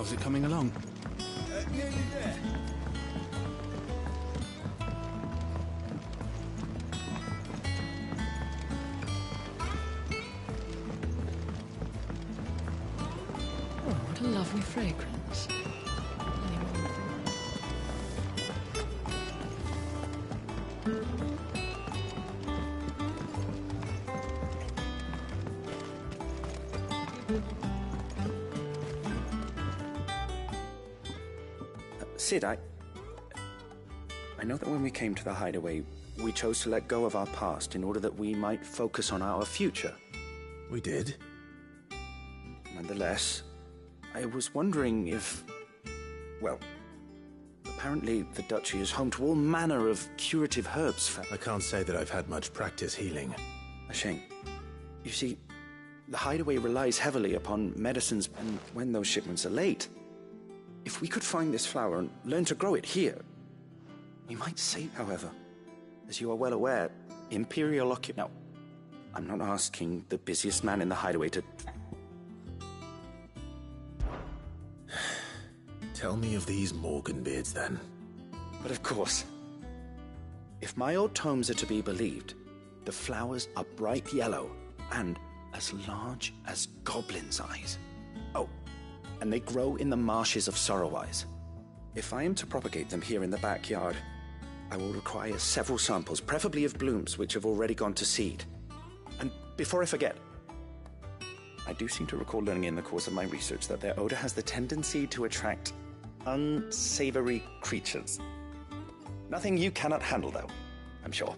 How's it coming along? Nearly there. Oh, what a lovely fragrance. Sid, I know that when we came to the hideaway, we chose to let go of our past in order that we might focus on our future. We did? Nonetheless, I was wondering if... Well, apparently the Duchy is home to all manner of curative herbs. I can't say that I've had much practice healing. A shame. You see, the hideaway relies heavily upon medicines, and when those shipments are late, if we could find this flower and learn to grow it here, we might save, however. As you are well aware, Imperial Now, I'm not asking the busiest man in the hideaway to... Tell me of these Morganbeards, then. But of course, if my old tomes are to be believed, the flowers are bright yellow and as large as goblins' eyes. Oh, and they grow in the marshes of Sorrowwise. If I am to propagate them here in the backyard, I will require several samples, preferably of blooms which have already gone to seed. And before I forget, I do seem to recall learning in the course of my research that their odor has the tendency to attract unsavory creatures. Nothing you cannot handle, though, I'm sure.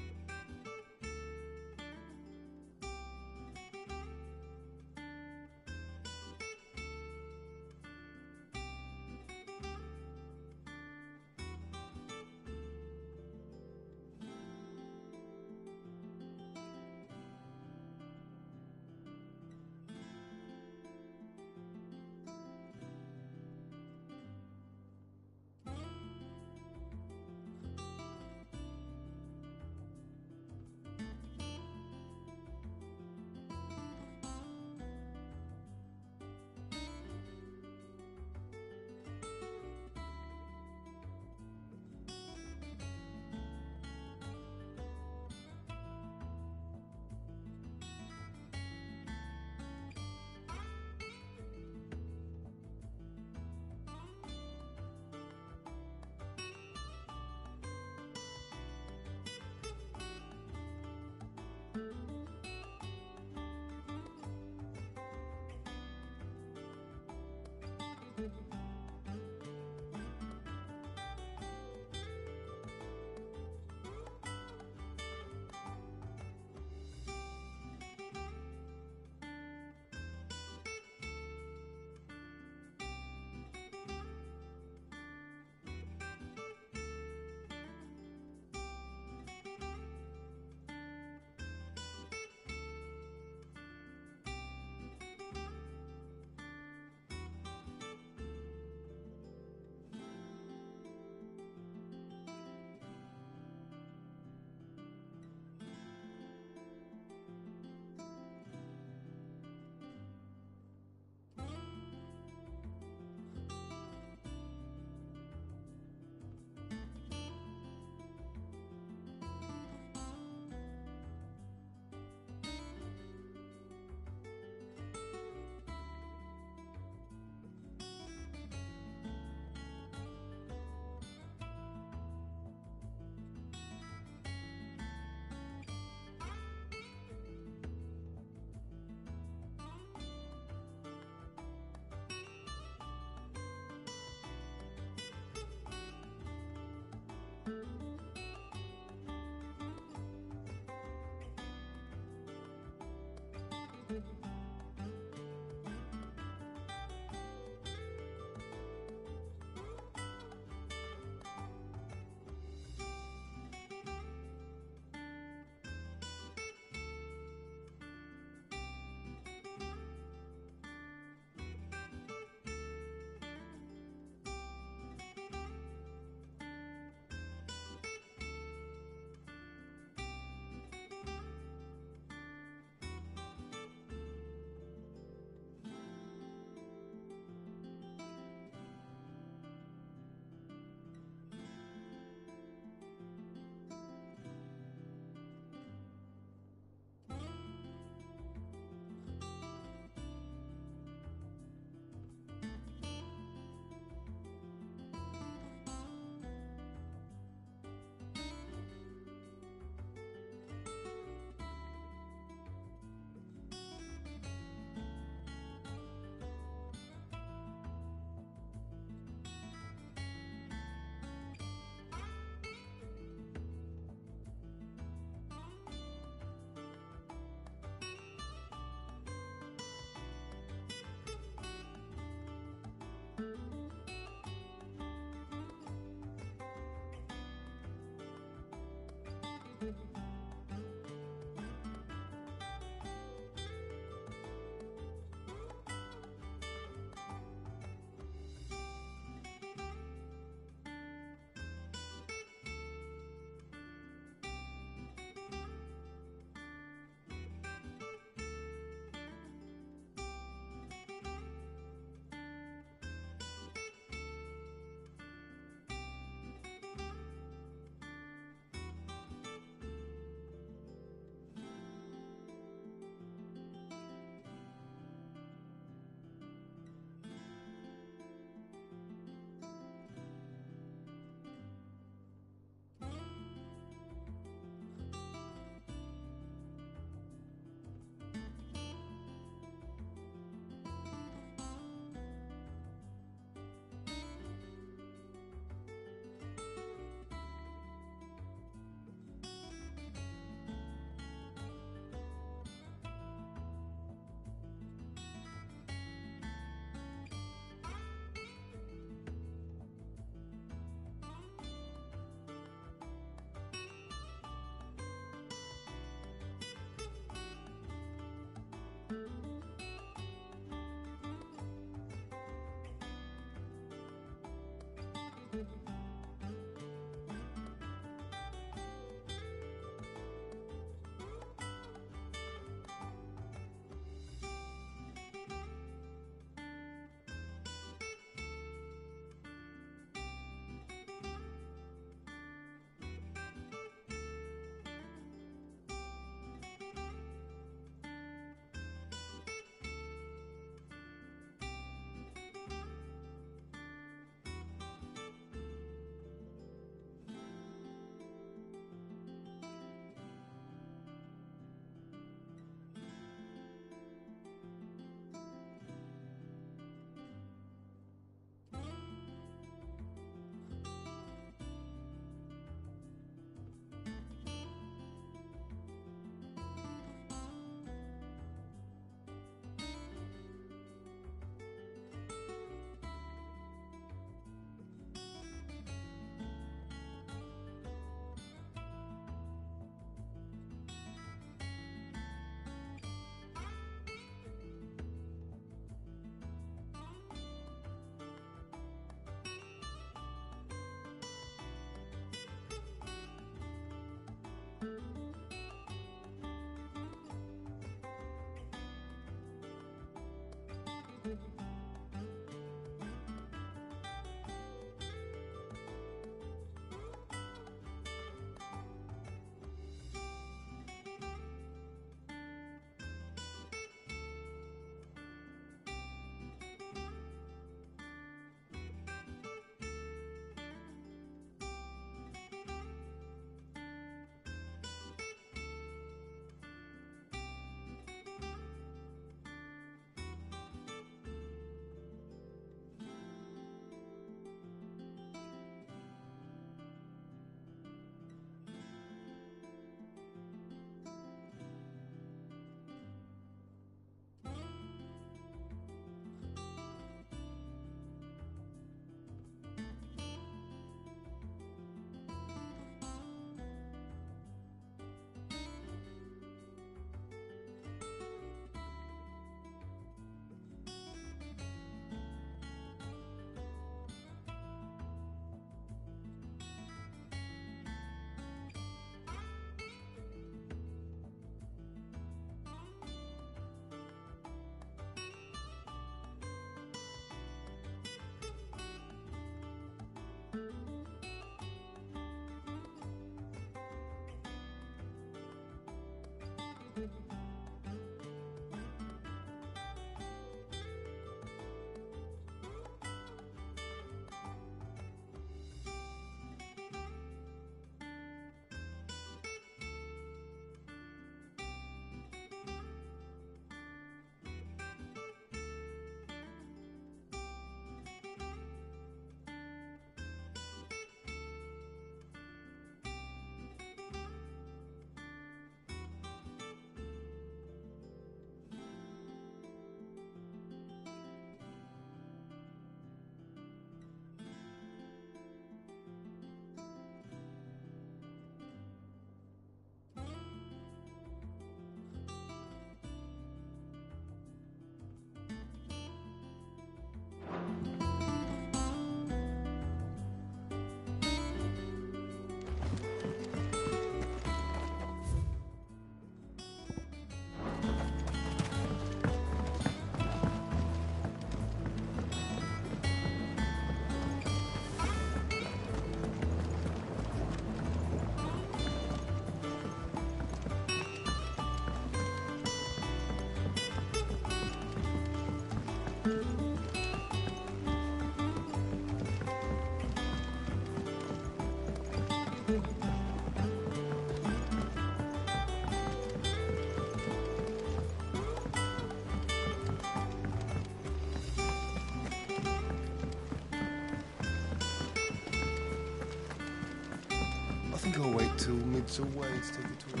I think I'll wait till mid's away to take a tour.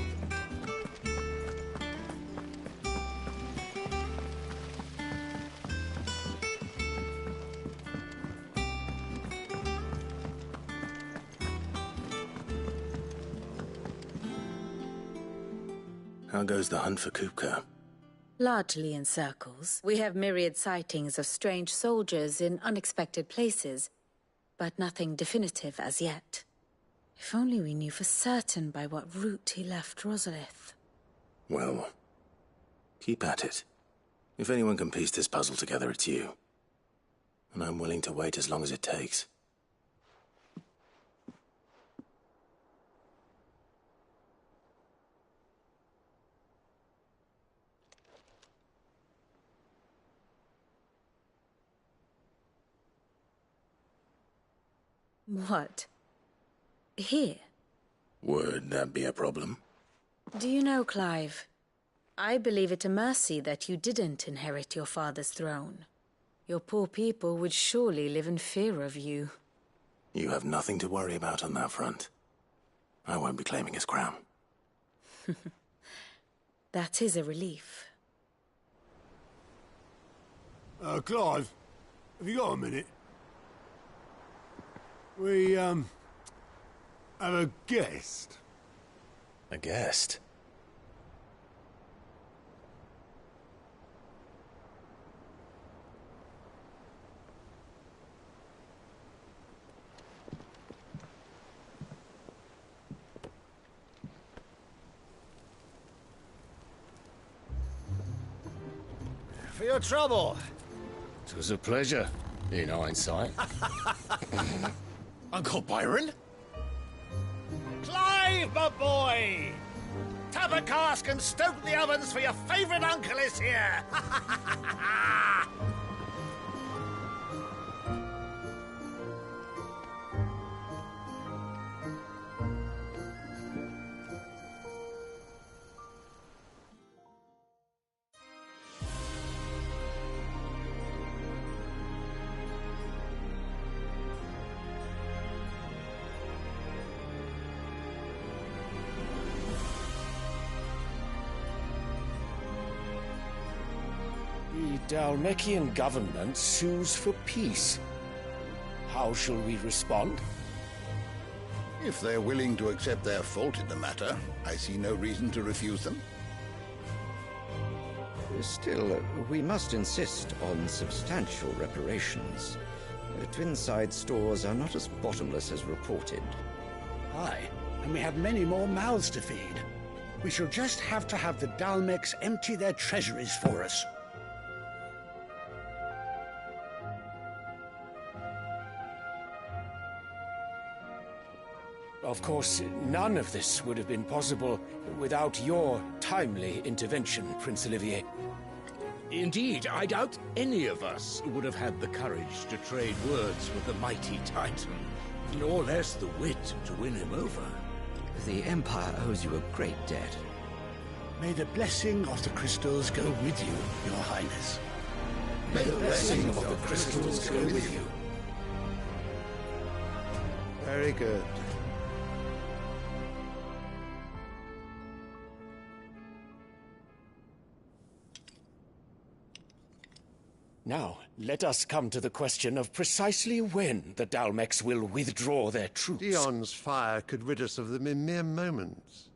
How goes the hunt for Kupka? Largely in circles. We have myriad sightings of strange soldiers in unexpected places, but nothing definitive as yet. If only we knew for certain by what route he left Rosalith. Well, keep at it. If anyone can piece this puzzle together, it's you. And I'm willing to wait as long as it takes. What? Here? Would that be a problem? Do you know, Clive, I believe it a mercy that you didn't inherit your father's throne. Your poor people would surely live in fear of you. You have nothing to worry about on that front. I won't be claiming his crown. That is a relief. Clive, have you got a minute? We, have a guest. A guest? your trouble. It was a pleasure, in hindsight. Uncle Byron? Clive, my boy! Tap a cask and stoke the ovens, for your favourite uncle is here! The Dalmekian government sues for peace. How shall we respond? If they're willing to accept their fault in the matter, I see no reason to refuse them. Still, we must insist on substantial reparations. Twinside stores are not as bottomless as reported. Aye, and we have many more mouths to feed. We shall just have to have the Dalmeks empty their treasuries for us. Of course, none of this would have been possible without your timely intervention, Prince Olivier. Indeed, I doubt any of us would have had the courage to trade words with the mighty Titan, nor less the wit to win him over. The Empire owes you a great debt. May the blessing of the crystals go with you, Your Highness. May the blessing of the crystals go with you. Very good. Now, let us come to the question of precisely when the Dalmeks will withdraw their troops. Dion's fire could rid us of them in mere moments.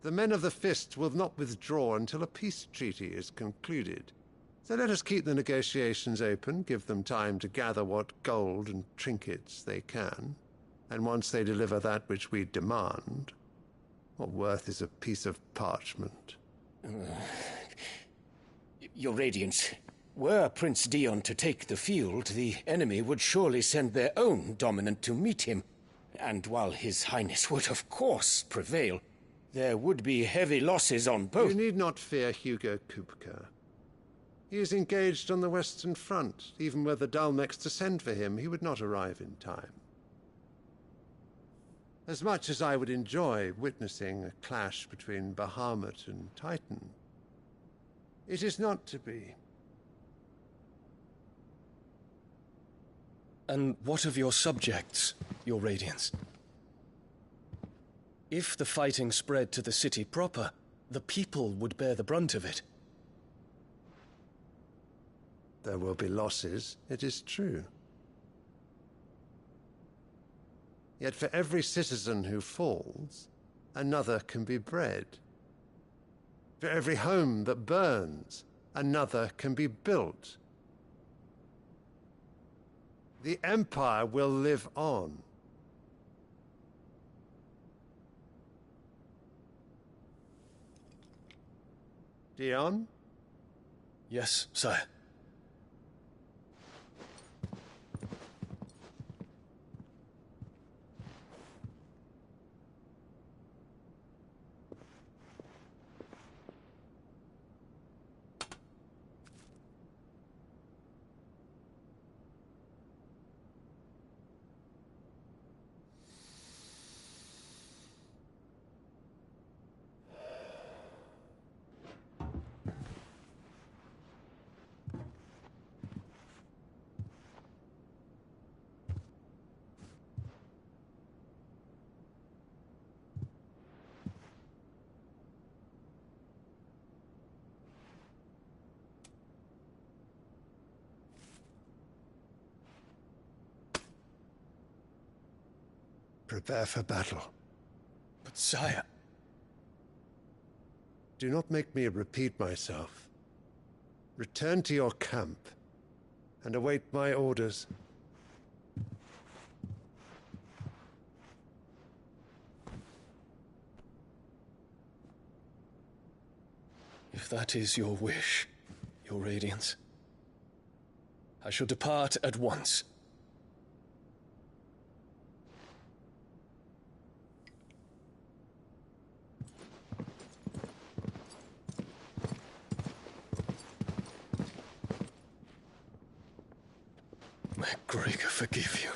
The men of the Fist will not withdraw until a peace treaty is concluded. So let us keep the negotiations open, give them time to gather what gold and trinkets they can, and once they deliver that which we demand, what worth is a piece of parchment? Your Radiance, were Prince Dion to take the field, the enemy would surely send their own dominant to meet him. And while His Highness would of course prevail, there would be heavy losses on both. You need not fear Hugo Kupka. He is engaged on the Western Front. Even were the Dalmeks to send for him, he would not arrive in time. As much as I would enjoy witnessing a clash between Bahamut and Titan, it is not to be. And what of your subjects, Your Radiance? If the fighting spread to the city proper, the people would bear the brunt of it. There will be losses, it is true. Yet for every citizen who falls, another can be bred. For every home that burns, another can be built. The Empire will live on. Dion? Yes, sire. Prepare for battle. But sire... Do not make me repeat myself. Return to your camp and await my orders. If that is your wish, Your Radiance, I shall depart at once. May Gregor forgive you.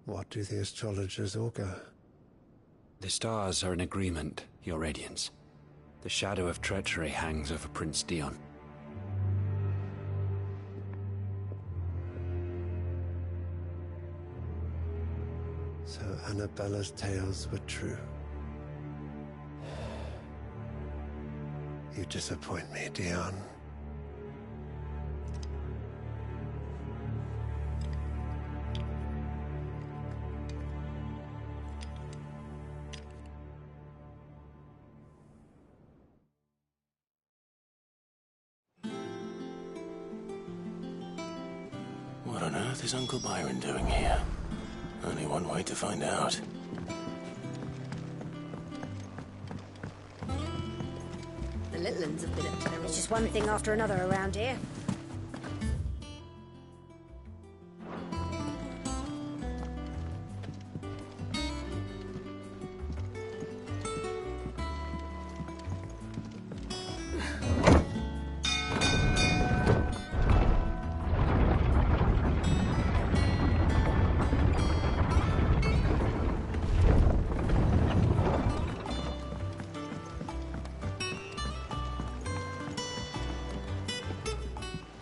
What do the astrologers augur? The stars are in agreement, Your Radiance. The shadow of treachery hangs over Prince Dion. So Annabella's tales were true. You disappoint me, Dion. What on earth is Uncle Byron doing here? Only one way to find out. The little uns have been up to their... It's just one thing after another around here.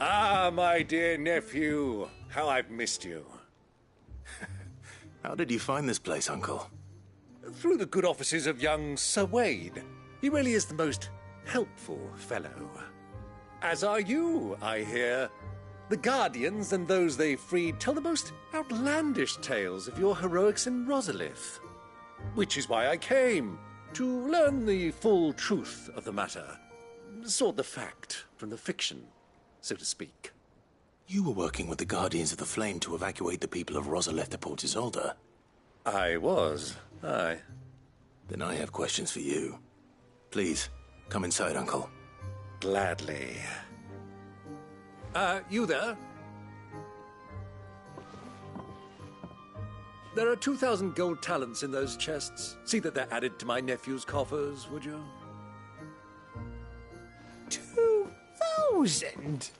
Ah, my dear nephew, how I've missed you. How did you find this place, Uncle? Through the good offices of young Sir Wade. He really is the most helpful fellow. As are you, I hear. The Guardians and those they freed tell the most outlandish tales of your heroics in Rosalith. Which is why I came, to learn the full truth of the matter. Sort the fact from the fiction, so to speak. You were working with the Guardians of the Flame to evacuate the people of Rosalith to Port Isolde. I was, aye. Then I have questions for you. Please, come inside, Uncle. Gladly. You there? There are 2,000 gold talents in those chests. See that they're added to my nephew's coffers, would you? 2,000?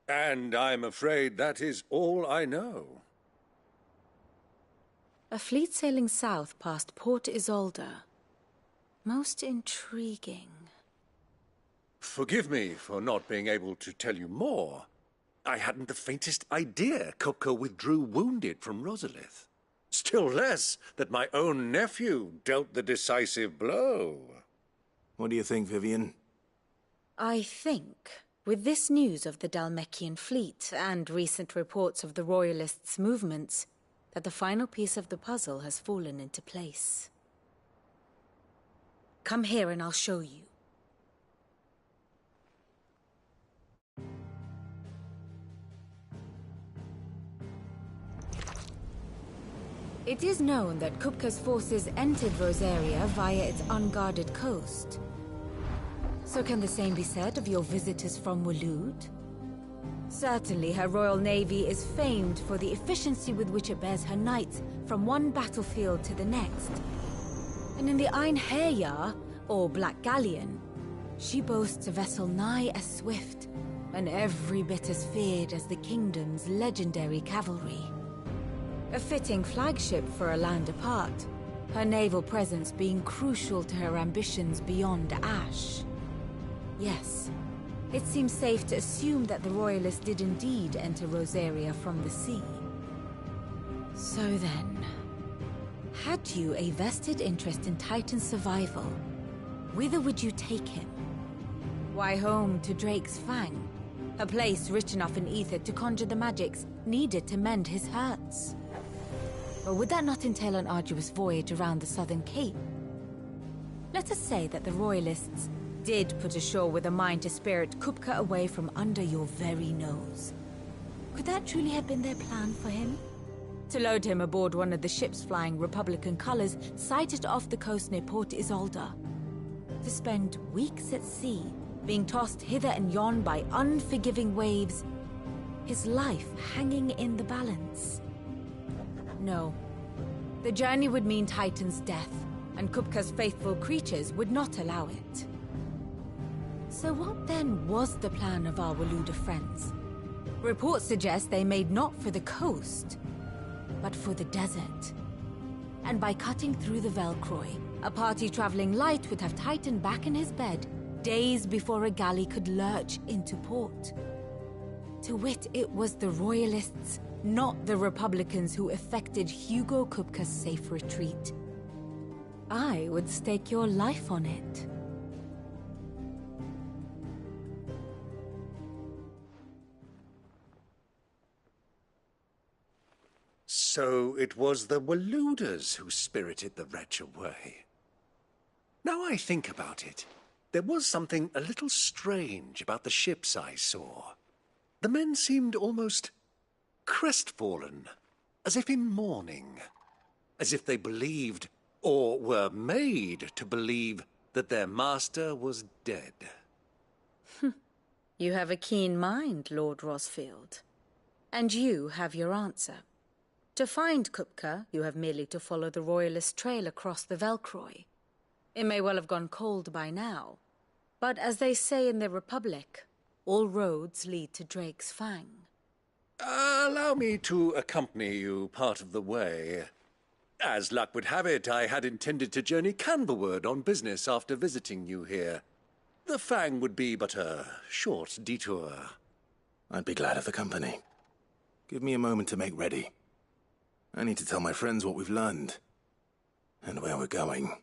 And I'm afraid that is all I know. A fleet sailing south past Port Isolde. Most intriguing. Forgive me for not being able to tell you more. I hadn't the faintest idea Caulk withdrew wounded from Rosalith. Still less that my own nephew dealt the decisive blow. What do you think, Vivian? I think, with this news of the Dhalmekian fleet and recent reports of the Royalists' movements, that the final piece of the puzzle has fallen into place. Come here and I'll show you. It is known that Kupka's forces entered Rosaria via its unguarded coast. So can the same be said of your visitors from Waloed? Certainly her Royal Navy is famed for the efficiency with which it bears her knights from one battlefield to the next. And in the Einherjar, or Black Galleon, she boasts a vessel nigh as swift and every bit as feared as the kingdom's legendary cavalry. A fitting flagship for a land apart, her naval presence being crucial to her ambitions beyond Ash. Yes, it seems safe to assume that the Royalists did indeed enter Rosaria from the sea. So then, had you a vested interest in Titan's survival, whither would you take him? Why, home to Drake's Fang, a place rich enough in ether to conjure the magics needed to mend his hurts. Or would that not entail an arduous voyage around the southern cape? Let us say that the Royalists did put ashore with a mind to spirit Kupka away from under your very nose. Could that truly have been their plan for him? To load him aboard one of the ships flying Republican colors sighted off the coast near Port Isolde. To spend weeks at sea, being tossed hither and yon by unforgiving waves, his life hanging in the balance. No. The journey would mean Titan's death, and Kupka's faithful creatures would not allow it. So what then was the plan of our Waluda friends? Reports suggest they made not for the coast, but for the desert. And by cutting through the Velcroy, a party traveling light would have Titan back in his bed days before a galley could lurch into port. To wit, it was the Royalists, not the Republicans, who effected Hugo Kupka's safe retreat. I would stake your life on it. So it was the Waludas who spirited the wretch away. Now I think about it, there was something a little strange about the ships I saw. The men seemed almost crestfallen, as if in mourning, as if they believed, or were made to believe, that their master was dead. You have a keen mind, Lord Rosfield. And you have your answer. To find Kupka, you have merely to follow the Royalist trail across the Velcroy. It may well have gone cold by now, but as they say in the Republic, all roads lead to Drake's Fang. Allow me to accompany you part of the way. As luck would have it, I had intended to journey Canberward on business after visiting you here. The Fang would be but a short detour. I'd be glad of the company. Give me a moment to make ready. I need to tell my friends what we've learned, and where we're going.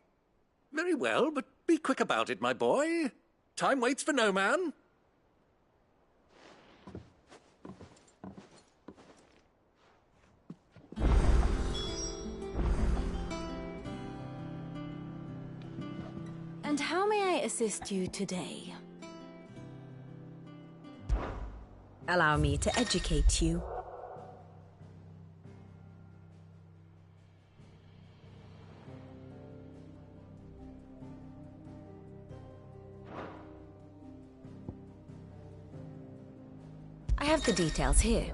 Very well, but be quick about it, my boy. Time waits for no man. And how may I assist you today? Allow me to educate you. I have the details here.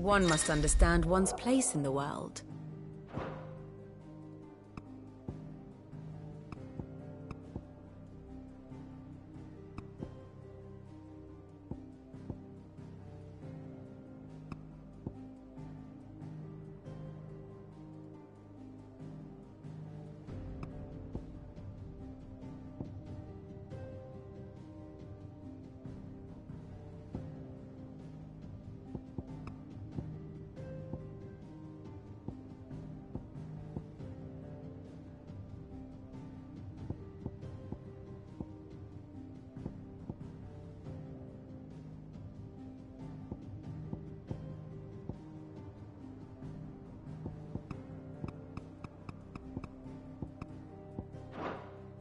One must understand one's place in the world.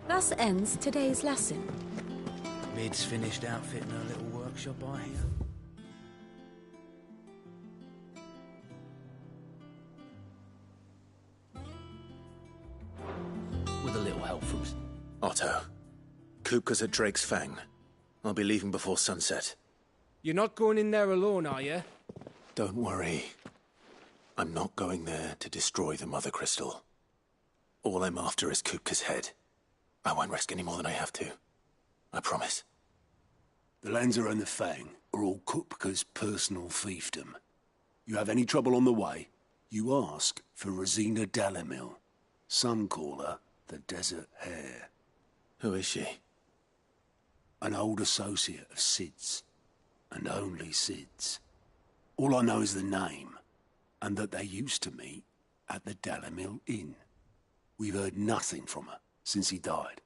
Thus ends today's lesson. Mid's finished outfitting her little workshop, I hear. With a little help from... Otto, Kupka's at Drake's Fang. I'll be leaving before sunset. You're not going in there alone, are you? Don't worry. I'm not going there to destroy the Mother Crystal. All I'm after is Kupka's head. I won't risk any more than I have to. I promise. The Lanza and the Fang are all Kupka's personal fiefdom. You have any trouble on the way, you ask for Rosina Dalamil. Some call her the Desert Hare. Who is she? An old associate of Sid's. And only Sid's. All I know is the name, and that they used to meet at the Dalamil Inn. We've heard nothing from her since he died.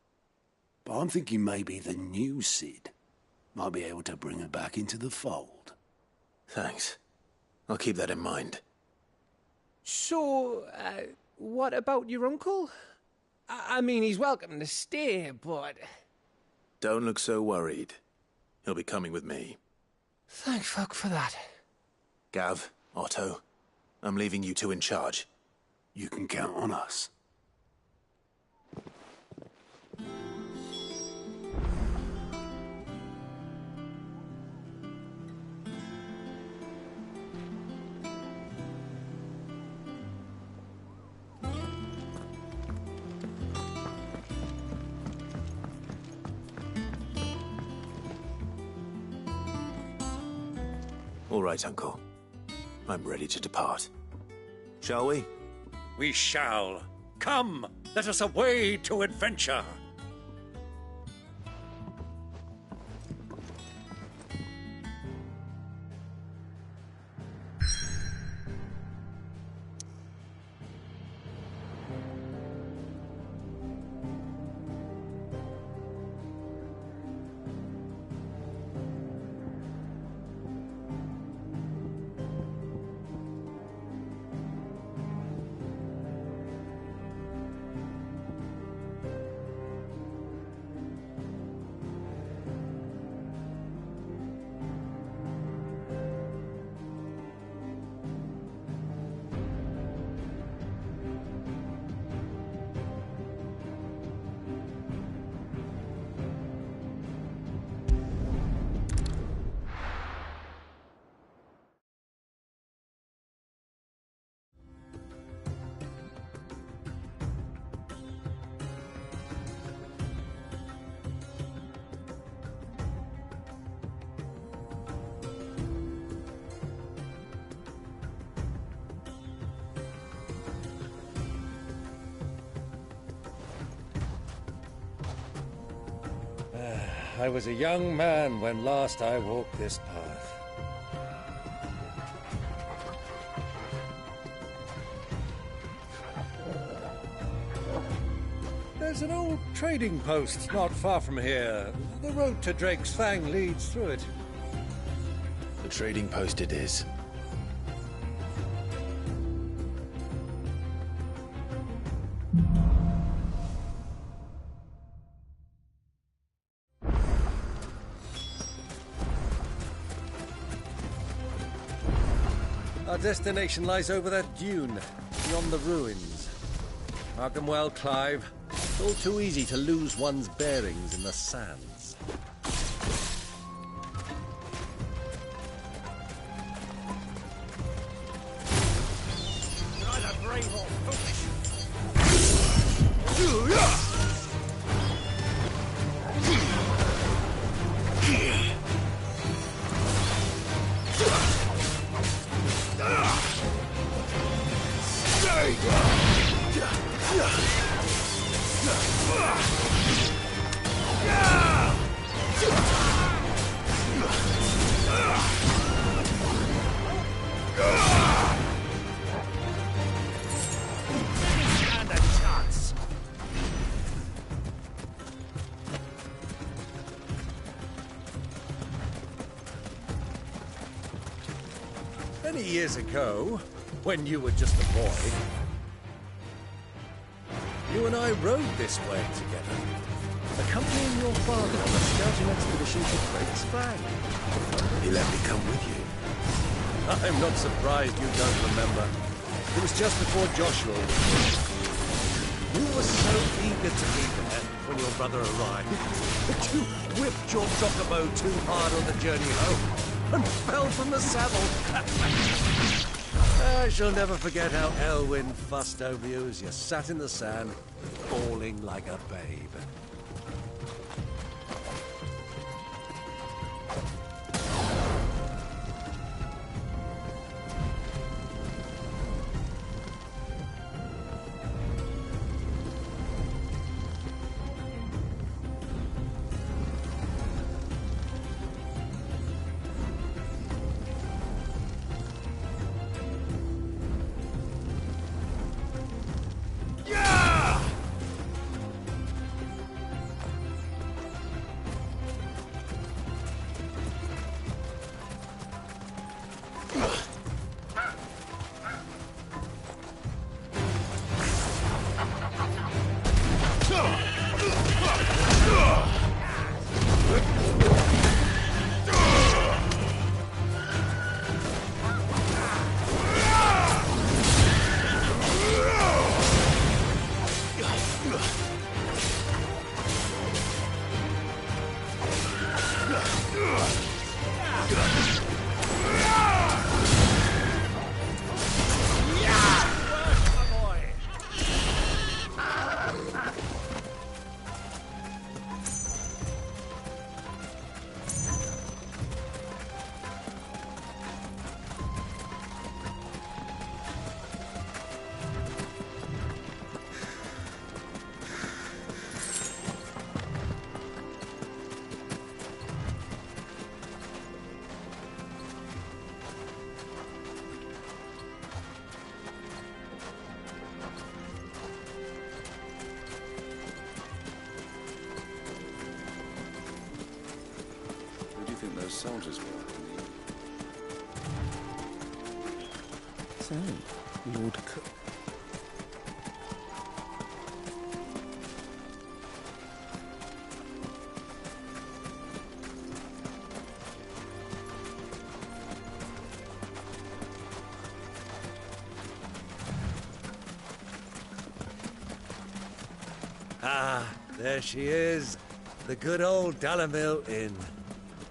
But I'm thinking maybe the new Sid might be able to bring her back into the fold. Thanks. I'll keep that in mind. So, what about your uncle? I mean, he's welcome to stay, but... Don't look so worried. He'll be coming with me. Thank fuck for that. Gav, Otto, I'm leaving you two in charge. You can count on us. All right, Uncle. I'm ready to depart. Shall we? We shall. Come, let us away to adventure. I was a young man when last I walked this path. There's an old trading post not far from here. The road to Drake's Fang leads through it. The trading post it is. Our destination lies over that dune, beyond the ruins. Mark them well, Clive. It's all too easy to lose one's bearings in the sands. Many years ago, when you were just a boy, you and I rode this way together, accompanying your father on a scouting expedition to Craig's Flag. He let me come with you. I'm not surprised you don't remember. It was just before Joshua was born. You were so eager to be there when your brother arrived that you whipped your chocobo too hard on the journey home and fell from the saddle. I shall never forget how Elwyn fussed over you as you sat in the sand, bawling like a babe. Soldiers were. So, Lord Cook. Ah, there she is. The good old Dalamil Inn.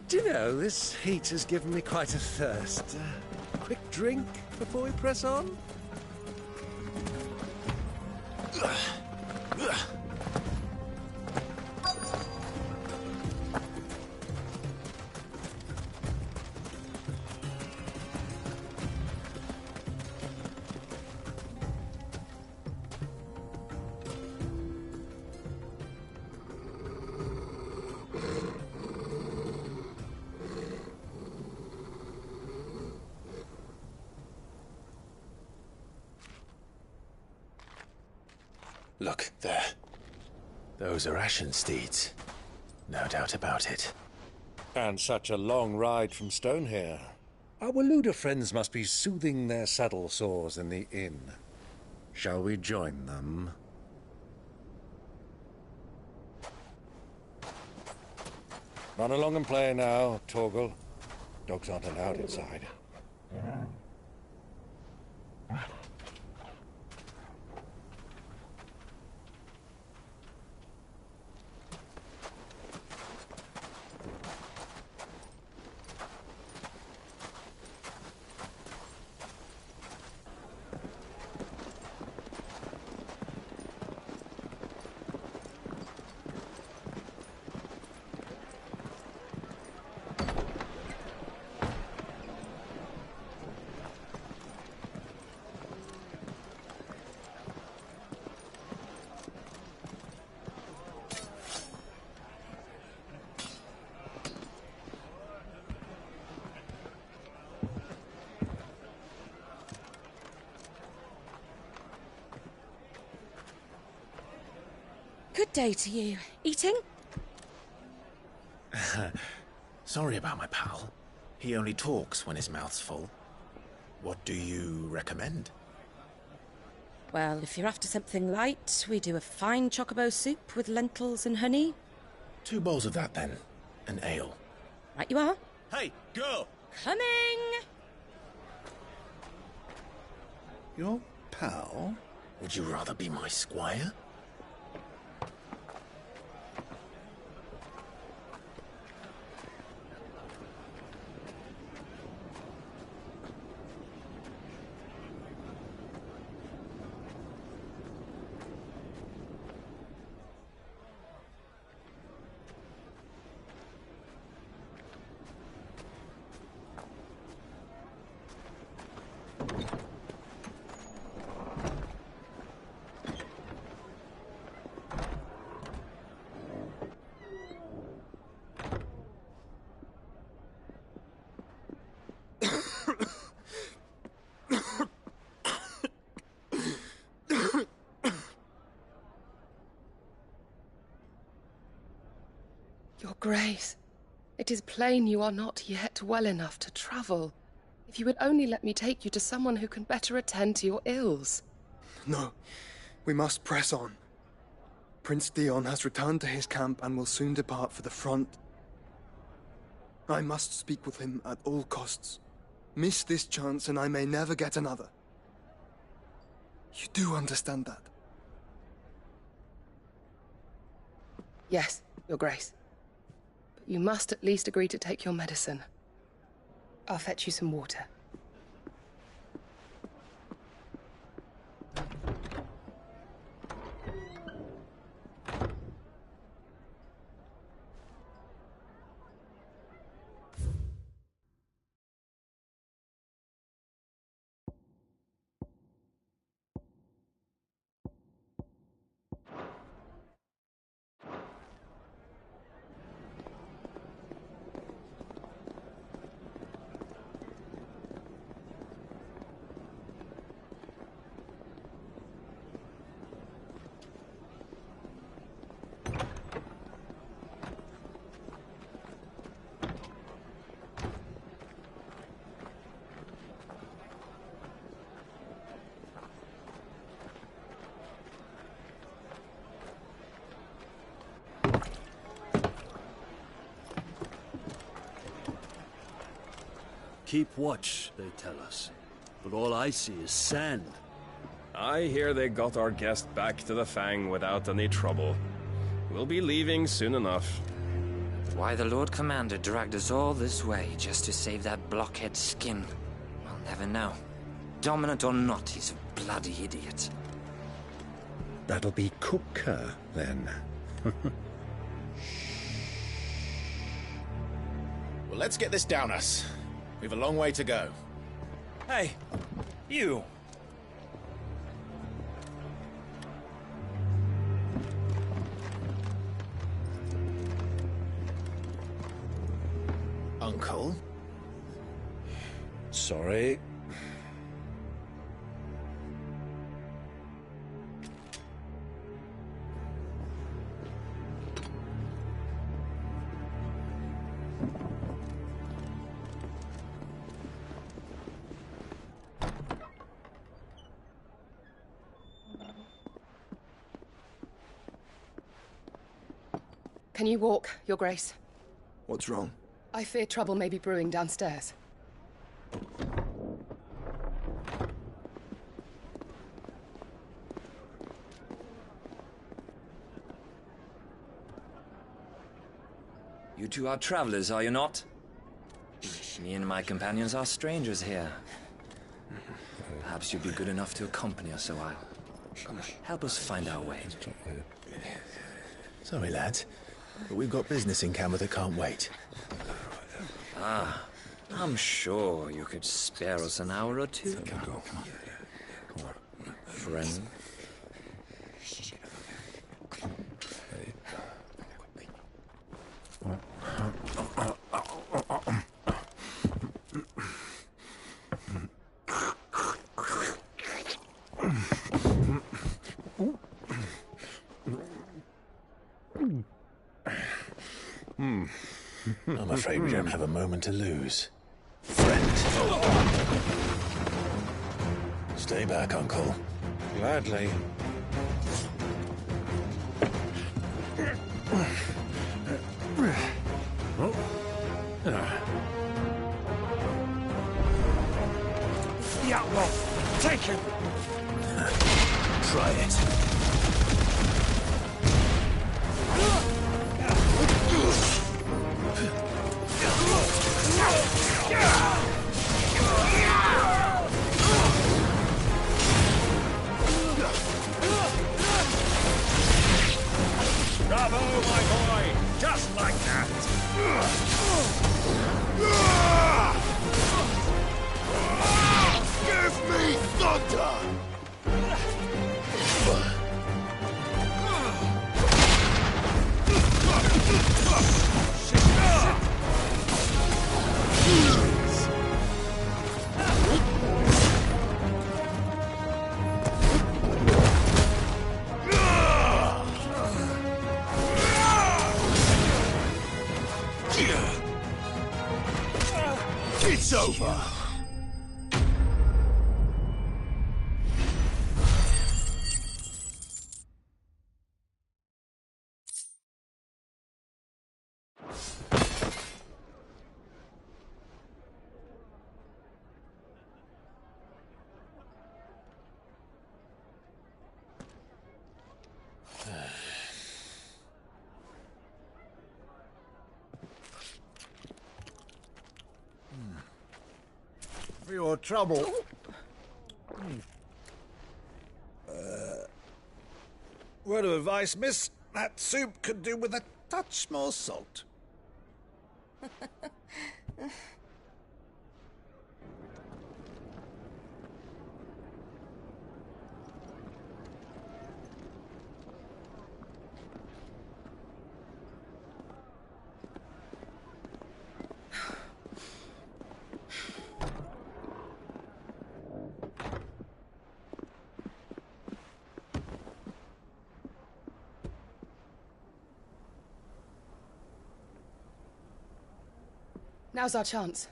Do you know, this heat has given me quite a thirst. Quick drink before we press on? Look, there. Those are Ashen steeds. No doubt about it. And such a long ride from Stonehair. Our Waluda friends must be soothing their saddle sores in the inn. Shall we join them? Run along and play now, Torgal. Dogs aren't allowed inside. Good day to you. Eating? Sorry about my pal. He only talks when his mouth's full. What do you recommend? Well, if you're after something light, we do a fine chocobo soup with lentils and honey. 2 bowls of that, then. An ale. Right you are. Hey, girl! Coming! Your pal? Would you rather be my squire? Your Grace, it is plain you are not yet well enough to travel. If you would only let me take you to someone who can better attend to your ills. No, we must press on. Prince Dion has returned to his camp and will soon depart for the front. I must speak with him at all costs. Miss this chance and I may never get another. You do understand that? Yes, Your Grace. But you must at least agree to take your medicine. I'll fetch you some water. Keep watch, they tell us. But all I see is sand. I hear they got our guest back to the Fang without any trouble. We'll be leaving soon enough. Why the Lord Commander dragged us all this way just to save that blockhead skin, I'll never know. Dominant or not, he's a bloody idiot. That'll be Cooker, then. Well, let's get this down us. We've a long way to go. Hey, you! Uncle? Sorry. Can you walk, Your Grace? What's wrong? I fear trouble may be brewing downstairs. You two are travelers, are you not? Me and my companions are strangers here. Perhaps you'd be good enough to accompany us a while. Help us find our way. Sorry, lads, but we've got business in camera that can't wait. Ah, I'm sure you could spare us an hour or two. Come on. Friend. I'm afraid we don't have a moment to lose. Friend. Stay back, Uncle. Gladly. The outlaw! Take him! Try it. Bravo, my boy! Just like that! Give me thunder! It's over! For your trouble. Word of advice, miss. That soup could do with a touch more salt. Now's our chance.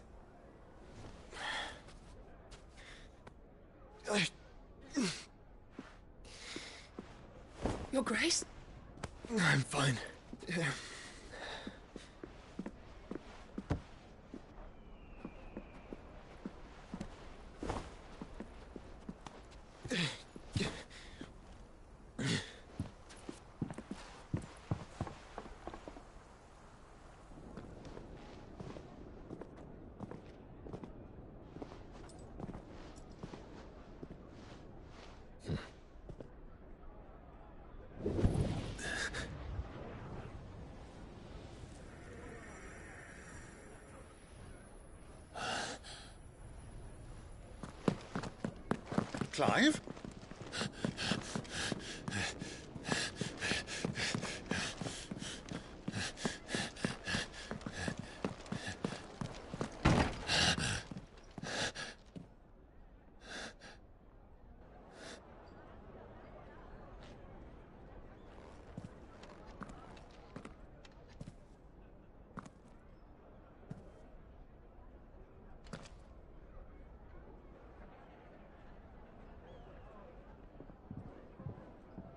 Your Grace? I'm fine. Clive?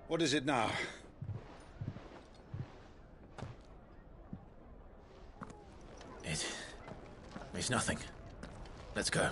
What is it now? It's nothing. Let's go.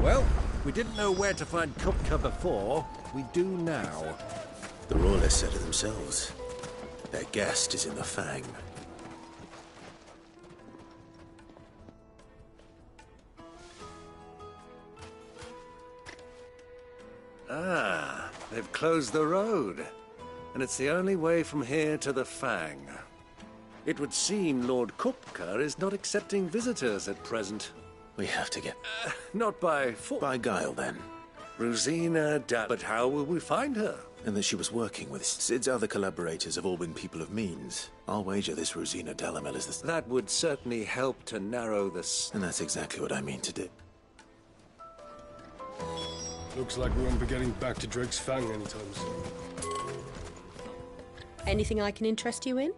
Well, we didn't know where to find Kupka before. We do now. The Royalists said it themselves. Their guest is in the Fang. Ah, They've closed the road, and it's the only way from here to the Fang. It would seem Lord Kupka is not accepting visitors at present. We have to get... not by force. By guile, then. Rosina But how will we find her? And that she was working with Sid's other collaborators have all been people of means. I'll wager this Rosina Delamel is the... That would certainly help to narrow this. And that's exactly what I mean to do. Looks like we won't be getting back to Drake's Fang anytime soon. Anything I can interest you in?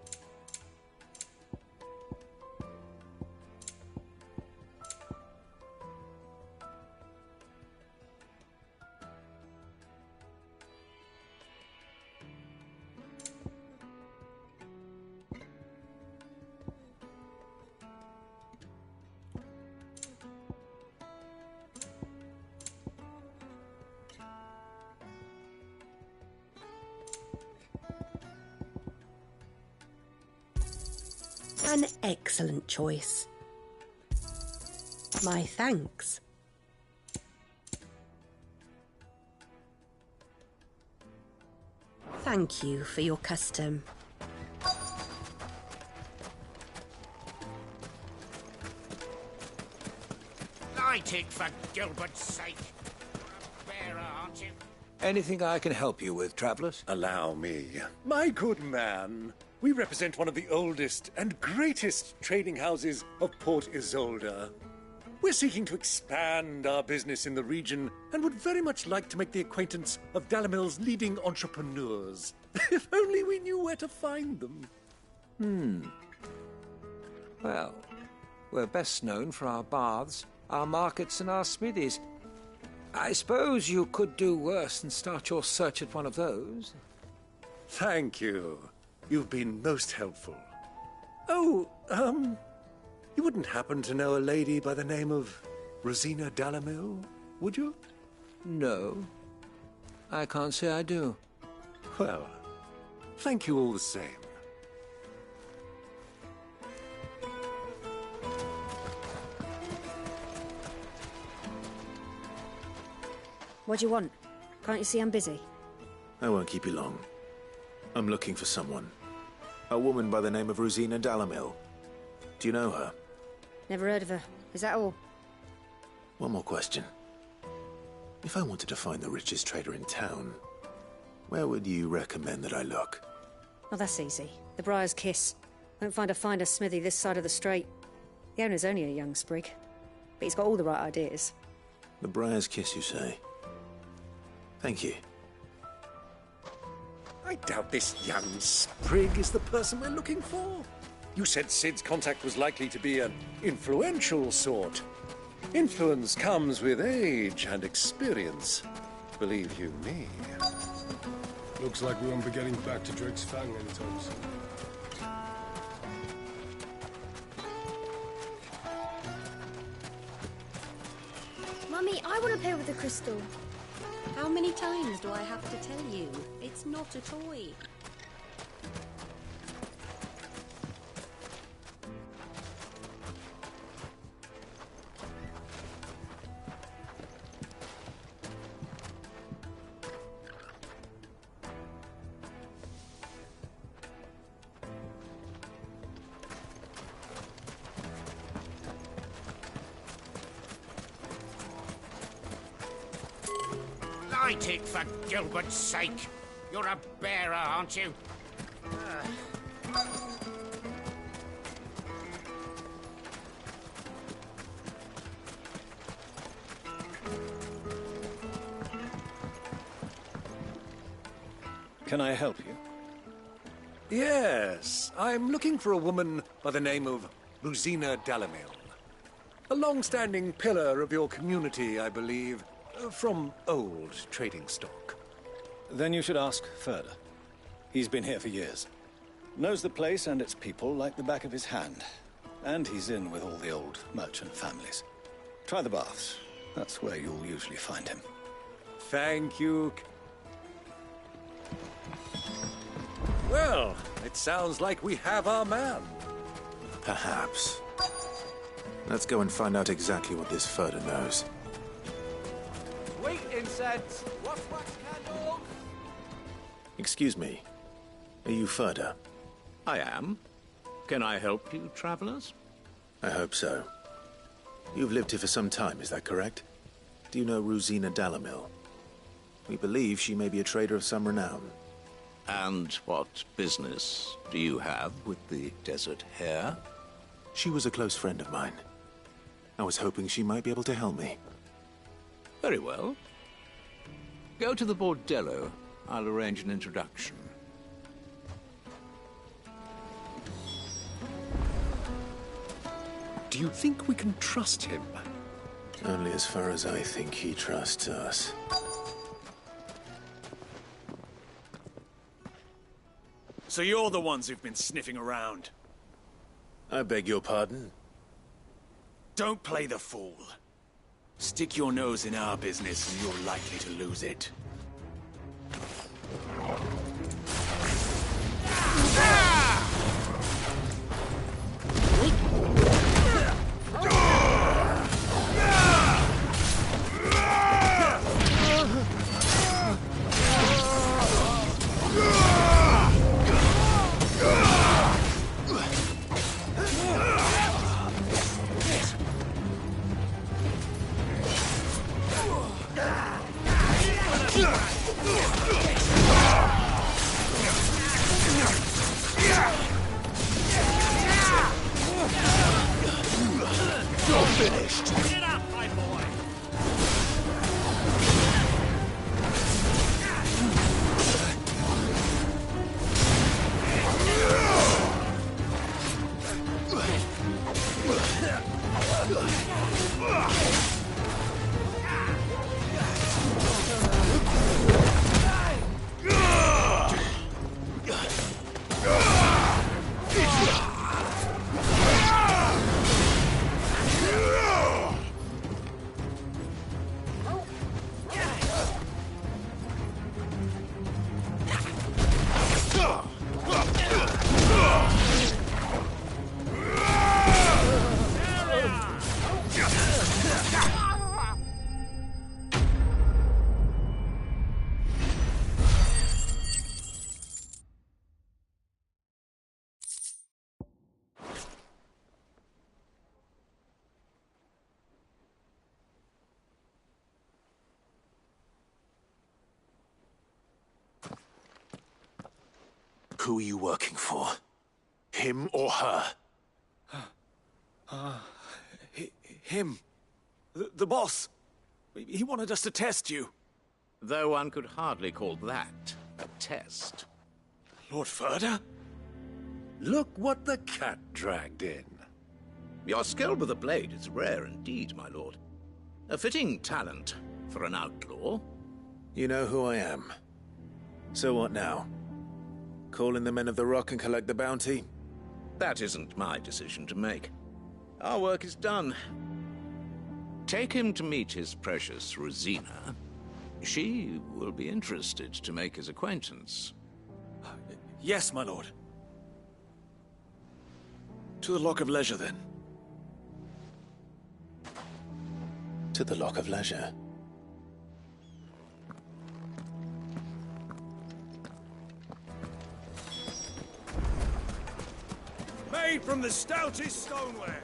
An excellent choice. My thanks. Thank you for your custom. Light it for Gilbert's sake. You're a bearer, aren't you? Anything I can help you with, travelers? Allow me. My good man, we represent one of the oldest and greatest trading houses of Port Isolde. We're seeking to expand our business in the region and would very much like to make the acquaintance of Dalamil's leading entrepreneurs. If only we knew where to find them. Well, we're best known for our baths, our markets and our smithies. I suppose you could do worse than start your search at one of those. Thank you. You've been most helpful. Oh, you wouldn't happen to know a lady by the name of Rosina Dalamil, would you? No. I can't say I do. Well, thank you all the same. What do you want? Can't you see I'm busy? I won't keep you long. I'm looking for someone. A woman by the name of Rosina Dalamil. Do you know her? Never heard of her. Is that all? One more question. If I wanted to find the richest trader in town, where would you recommend that I look? Oh, that's easy. The Briar's Kiss. Won't find a finer smithy this side of the strait. The owner's only a young sprig, but he's got all the right ideas. The Briar's Kiss, you say? Thank you. I doubt this young sprig is the person we're looking for. You said Sid's contact was likely to be an influential sort. Influence comes with age and experience. Believe you me. Looks like we won't be getting back to Drake's Fang anytime soon. Mummy, I want to play with the crystal. How many times do I have to tell you? It's not a toy. Light it for Gilbert's sake. You're a bearer, aren't you? Can I help you? Yes, I'm looking for a woman by the name of Rosina Dalamil. A long-standing pillar of your community, I believe, from old trading stock. Then you should ask further. He's been here for years. Knows the place and its people like the back of his hand. And he's in with all the old merchant families. Try the baths. That's where you'll usually find him. Thank you. Well, it sounds like we have our man. Perhaps. Let's go and find out exactly what this Furder knows. Wheat incense, wax candles. Excuse me. Are you Ferda? I am. Can I help you, travelers? I hope so. You've lived here for some time, is that correct? Do you know Rosina Dalamil? We believe she may be a trader of some renown. And what business do you have with the desert hare? She was a close friend of mine. I was hoping she might be able to help me. Very well. Go to the bordello. I'll arrange an introduction. Do you think we can trust him? Only as far as I think he trusts us. So you're the ones who've been sniffing around? I beg your pardon? Don't play the fool. Stick your nose in our business and you're likely to lose it. You're finished! Get up, my boy! Who are you working for? Him or her? Him. The boss. He wanted us to test you. Though one could hardly call that a test. Lord Ferda? Look what the cat dragged in. Your skill with the blade is rare indeed, my lord. A fitting talent for an outlaw. You know who I am. So what now? Call in the Men of the Rock and collect the bounty? That isn't my decision to make. Our work is done. Take him to meet his precious Rosina. She will be interested to make his acquaintance. Yes, my lord. To the Lock of Leisure, then. To the Lock of Leisure. Made from the stoutest stoneware.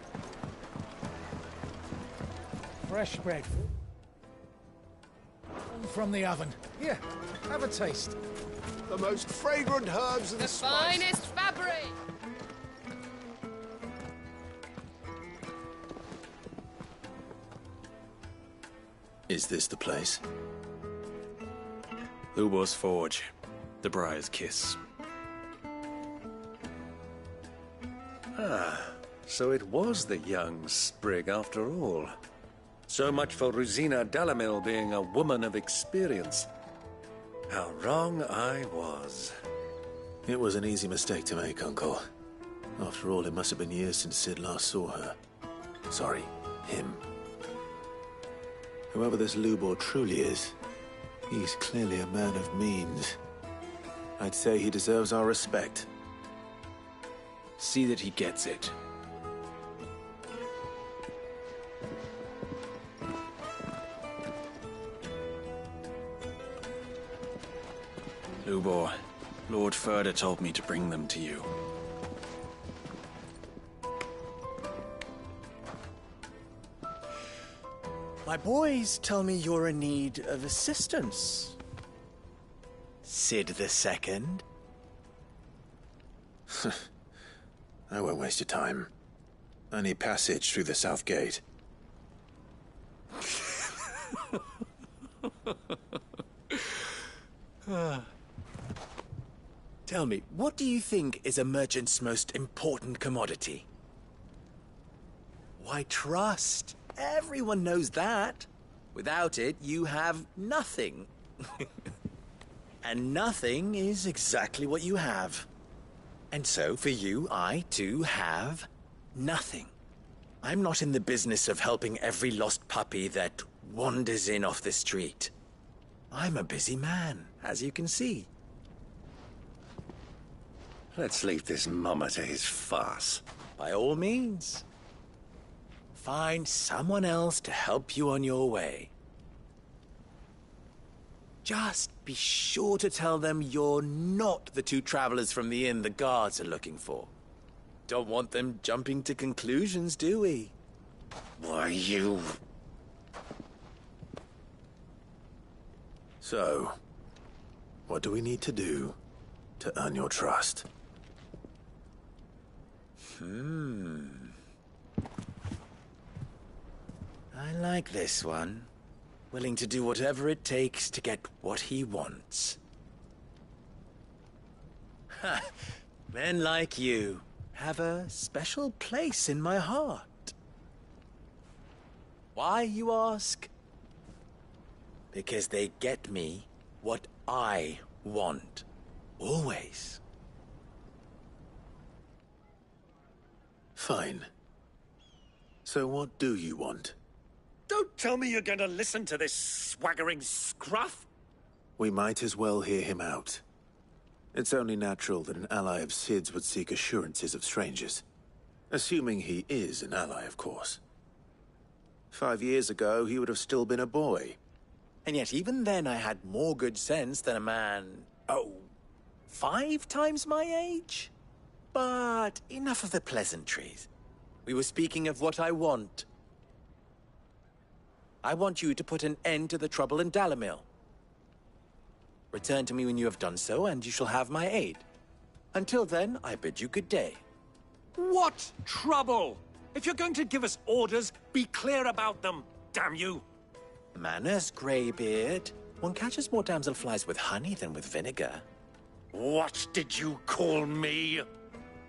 Fresh bread. From the oven. Here, have a taste. The most fragrant herbs and spices. Finest fabric! Is this the place? Lubor's Forge. The Briar's Kiss. So it was the young sprig after all. So much for Rosina Dalamil being a woman of experience. How wrong I was. It was an easy mistake to make, Uncle. After all, it must have been years since Sid last saw her. Sorry, him. Whoever this Lubor truly is, he's clearly a man of means. I'd say he deserves our respect. See that he gets it. Lubor, Lord Furder told me to bring them to you. My boys tell me you're in need of assistance. Sid the Second? I won't waste your time. I need passage through the south gate. Tell me, what do you think is a merchant's most important commodity? Why, trust. Everyone knows that. Without it, you have nothing. And nothing is exactly what you have. And so, for you, I, too, have nothing. I'm not in the business of helping every lost puppy that wanders in off the street. I'm a busy man, as you can see. Let's leave this mummer to his farce. By all means. Find someone else to help you on your way. Just be sure to tell them you're not the two travelers from the inn the guards are looking for. Don't want them jumping to conclusions, do we? Why, you... So, what do we need to do to earn your trust? I like this one. Willing to do whatever it takes to get what he wants. Ha! Men like you have a special place in my heart. Why, you ask? Because they get me what I want. Always. Fine. So what do you want? Don't tell me you're going to listen to this swaggering scruff! We might as well hear him out. It's only natural that an ally of Sid's would seek assurances of strangers. Assuming he is an ally, of course. 5 years ago, he would have still been a boy. And yet even then I had more good sense than a man, 5 times my age? But enough of the pleasantries. We were speaking of what I want. I want you to put an end to the trouble in Dalamil. Return to me when you have done so, and you shall have my aid. Until then, I bid you good day. What trouble? If you're going to give us orders, be clear about them, damn you! Manners, Greybeard. One catches more damselflies with honey than with vinegar. What did you call me?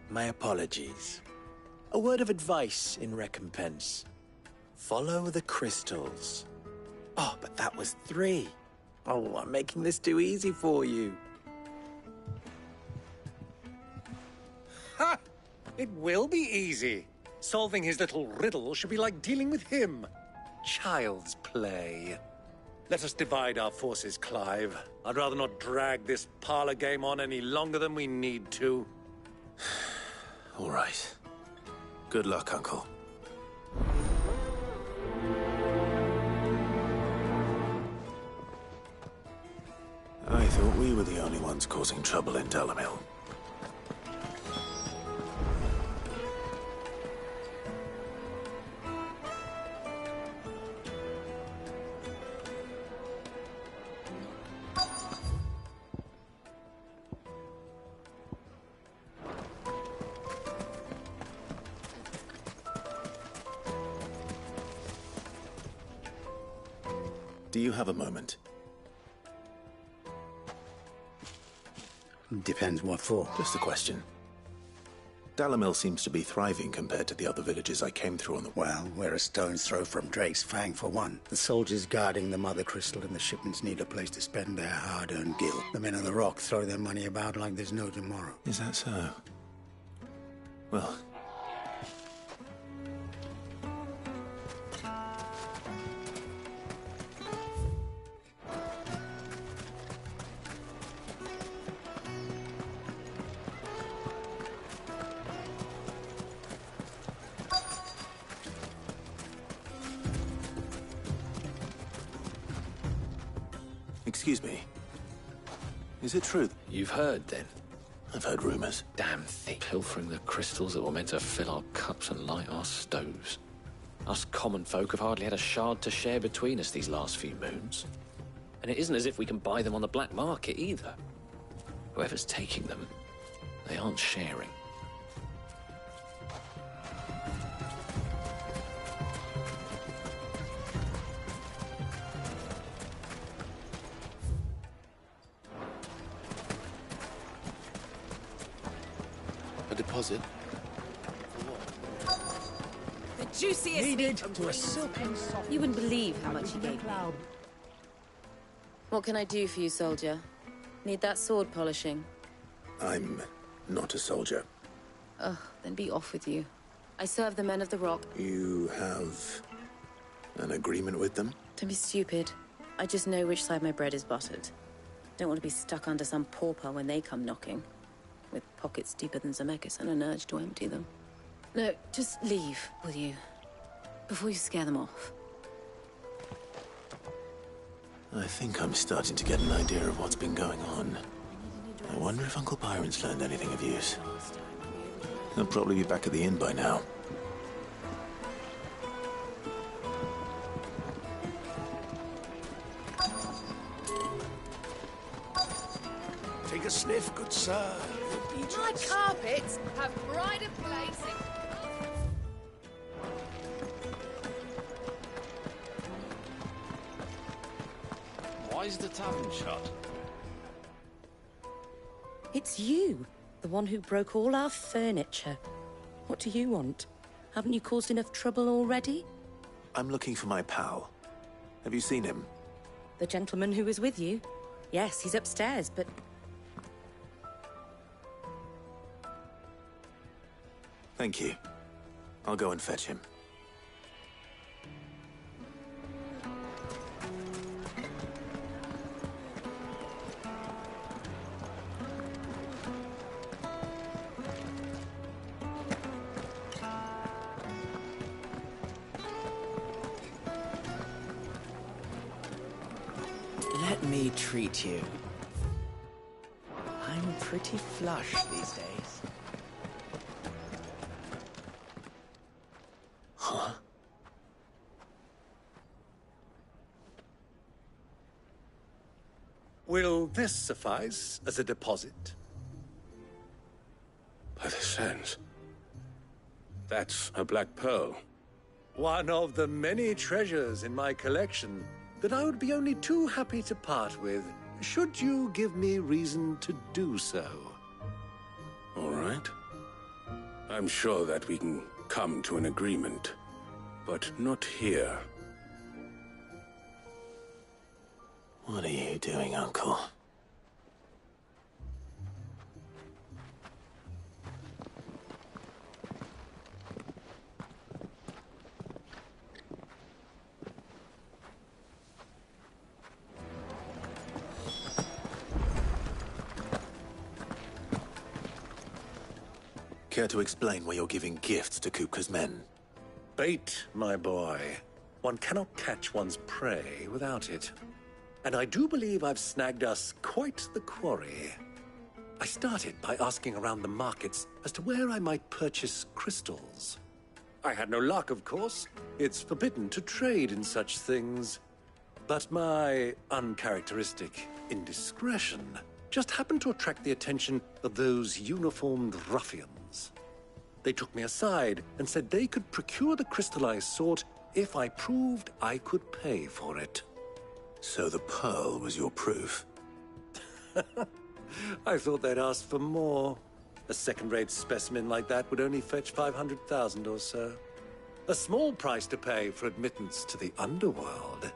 My apologies. A word of advice in recompense. Follow the crystals. Oh, but that was 3. Oh, I'm making this too easy for you. Ha! It will be easy. Solving his little riddle should be like dealing with him. Child's play. Let us divide our forces, Clive. I'd rather not drag this parlor game on any longer than we need to. All right. Good luck, Uncle. I thought we were the only ones causing trouble in Dalamil. Do you have a moment? Depends what for. Just a question. Dalamil seems to be thriving compared to the other villages I came through on the... Well, we're a stone's throw from Drake's Fang, for one. The soldiers guarding the Mother Crystal and the shipments need a place to spend their hard-earned gil. The men on the rock throw their money about like there's no tomorrow. Is that so? Well... Excuse me. Is it true? You've heard, then? I've heard rumors. Damn thief. Pilfering the crystals that were meant to fill our cups and light our stoves. Us common folk have hardly had a shard to share between us these last few moons. And it isn't as if we can buy them on the black market, either. Whoever's taking them, they aren't sharing. A deposit? The juiciest Needed meat to a silken soft. You wouldn't believe how much he gave me. What can I do for you, soldier? Need that sword polishing? I'm not a soldier. Ugh, then be off with you. I serve the men of the Rock. You have an agreement with them? Don't be stupid. I just know which side my bread is buttered. Don't want to be stuck under some pauper when they come knocking. With pockets deeper than Zemeckis and an urge to empty them. No, just leave, will you? Before you scare them off. I think I'm starting to get an idea of what's been going on. I wonder if Uncle Byron's learned anything of use. He'll probably be back at the inn by now. Take a sniff, good sir. My carpets have pride of place in... Why is the tavern shut? It's you, the one who broke all our furniture. What do you want? Haven't you caused enough trouble already? I'm looking for my pal. Have you seen him? The gentleman who was with you? Yes, he's upstairs, but... Thank you. I'll go and fetch him. Let me treat you. I'm pretty flush these days. Huh? Will this suffice as a deposit? By the sands. That's a black pearl. One of the many treasures in my collection that I would be only too happy to part with, should you give me reason to do so. All right. I'm sure that we can come to an agreement, but not here. What are you doing, Uncle? Care to explain why you're giving gifts to Kupka's men? Bait, my boy. One cannot catch one's prey without it. And I do believe I've snagged us quite the quarry. I started by asking around the markets as to where I might purchase crystals. I had no luck, of course. It's forbidden to trade in such things. But my uncharacteristic indiscretion just happened to attract the attention of those uniformed ruffians. They took me aside and said they could procure the crystallized sort if I proved I could pay for it. So the pearl was your proof? I thought they'd ask for more. A second-rate specimen like that would only fetch 500,000 or so. A small price to pay for admittance to the underworld.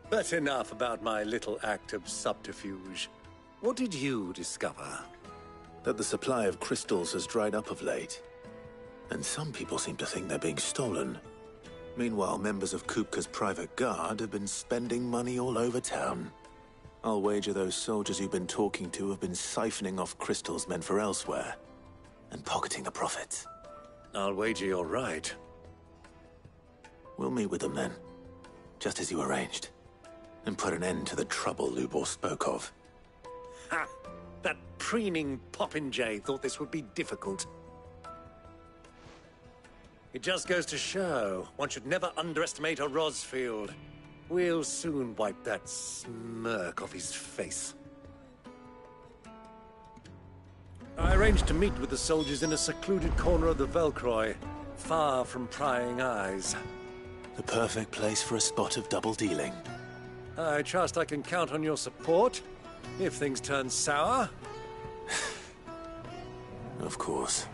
But enough about my little act of subterfuge. What did you discover? That the supply of crystals has dried up of late. And some people seem to think they're being stolen. Meanwhile, members of Kupka's private guard have been spending money all over town. I'll wager those soldiers you've been talking to have been siphoning off crystals meant for elsewhere, and pocketing the profits. I'll wager you're right. We'll meet with them then, just as you arranged, and put an end to the trouble Lubor spoke of. Ha! That preening popinjay thought this would be difficult. It just goes to show, one should never underestimate a Rosfield. We'll soon wipe that smirk off his face. I arranged to meet with the soldiers in a secluded corner of the Velcroy, far from prying eyes. The perfect place for a spot of double dealing. I trust I can count on your support, if things turn sour. Of course.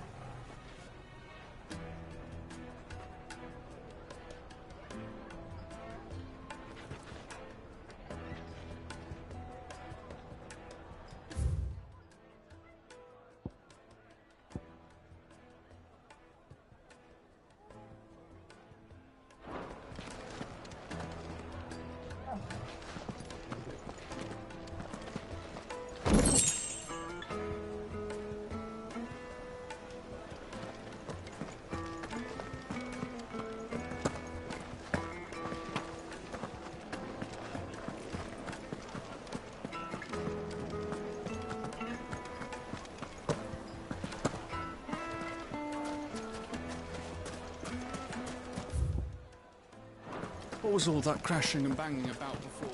What was all that crashing and banging about before?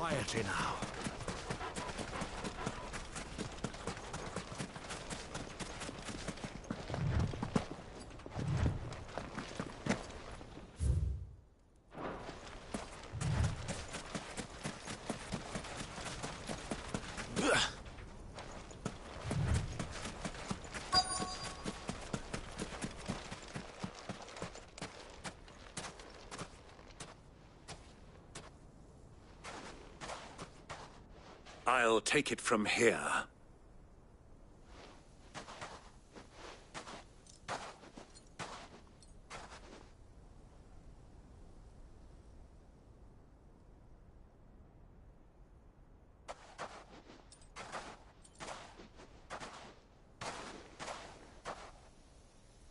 quietly now. I'll take it from here.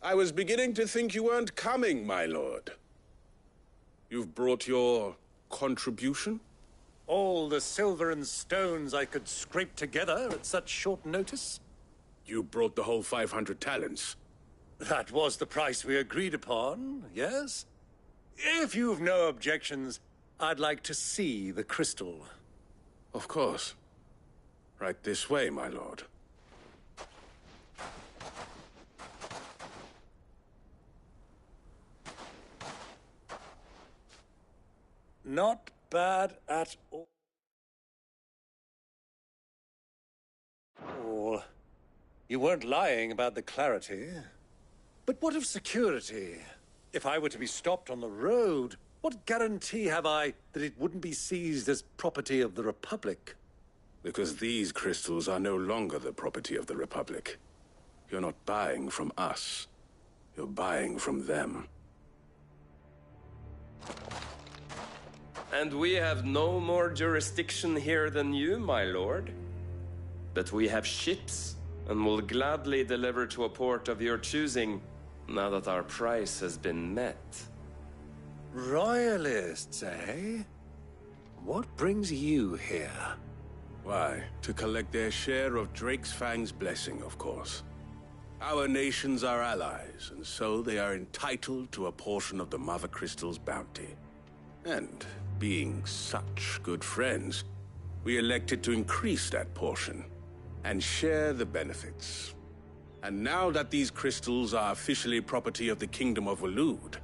I was beginning to think you weren't coming, my lord. You've brought your contribution? All the silver and stones I could scrape together at such short notice? You brought the whole 500 talents. That was the price we agreed upon, yes? If you've no objections, I'd like to see the crystal. Of course. Right this way, my lord. Not bad at all. Oh, you weren't lying about the clarity. But what of security? If I were to be stopped on the road, what guarantee have I that it wouldn't be seized as property of the Republic? Because these crystals are no longer the property of the Republic. You're not buying from us. You're buying from them. And we have no more jurisdiction here than you, my lord. But we have ships, and will gladly deliver to a port of your choosing, now that our price has been met. Royalists, eh? What brings you here? Why, to collect their share of Drake's Fang's blessing, of course. Our nations are allies, and so they are entitled to a portion of the Mother Crystal's bounty. And being such good friends, we elected to increase that portion and share the benefits. And now that these crystals are officially property of the Kingdom of Waloed,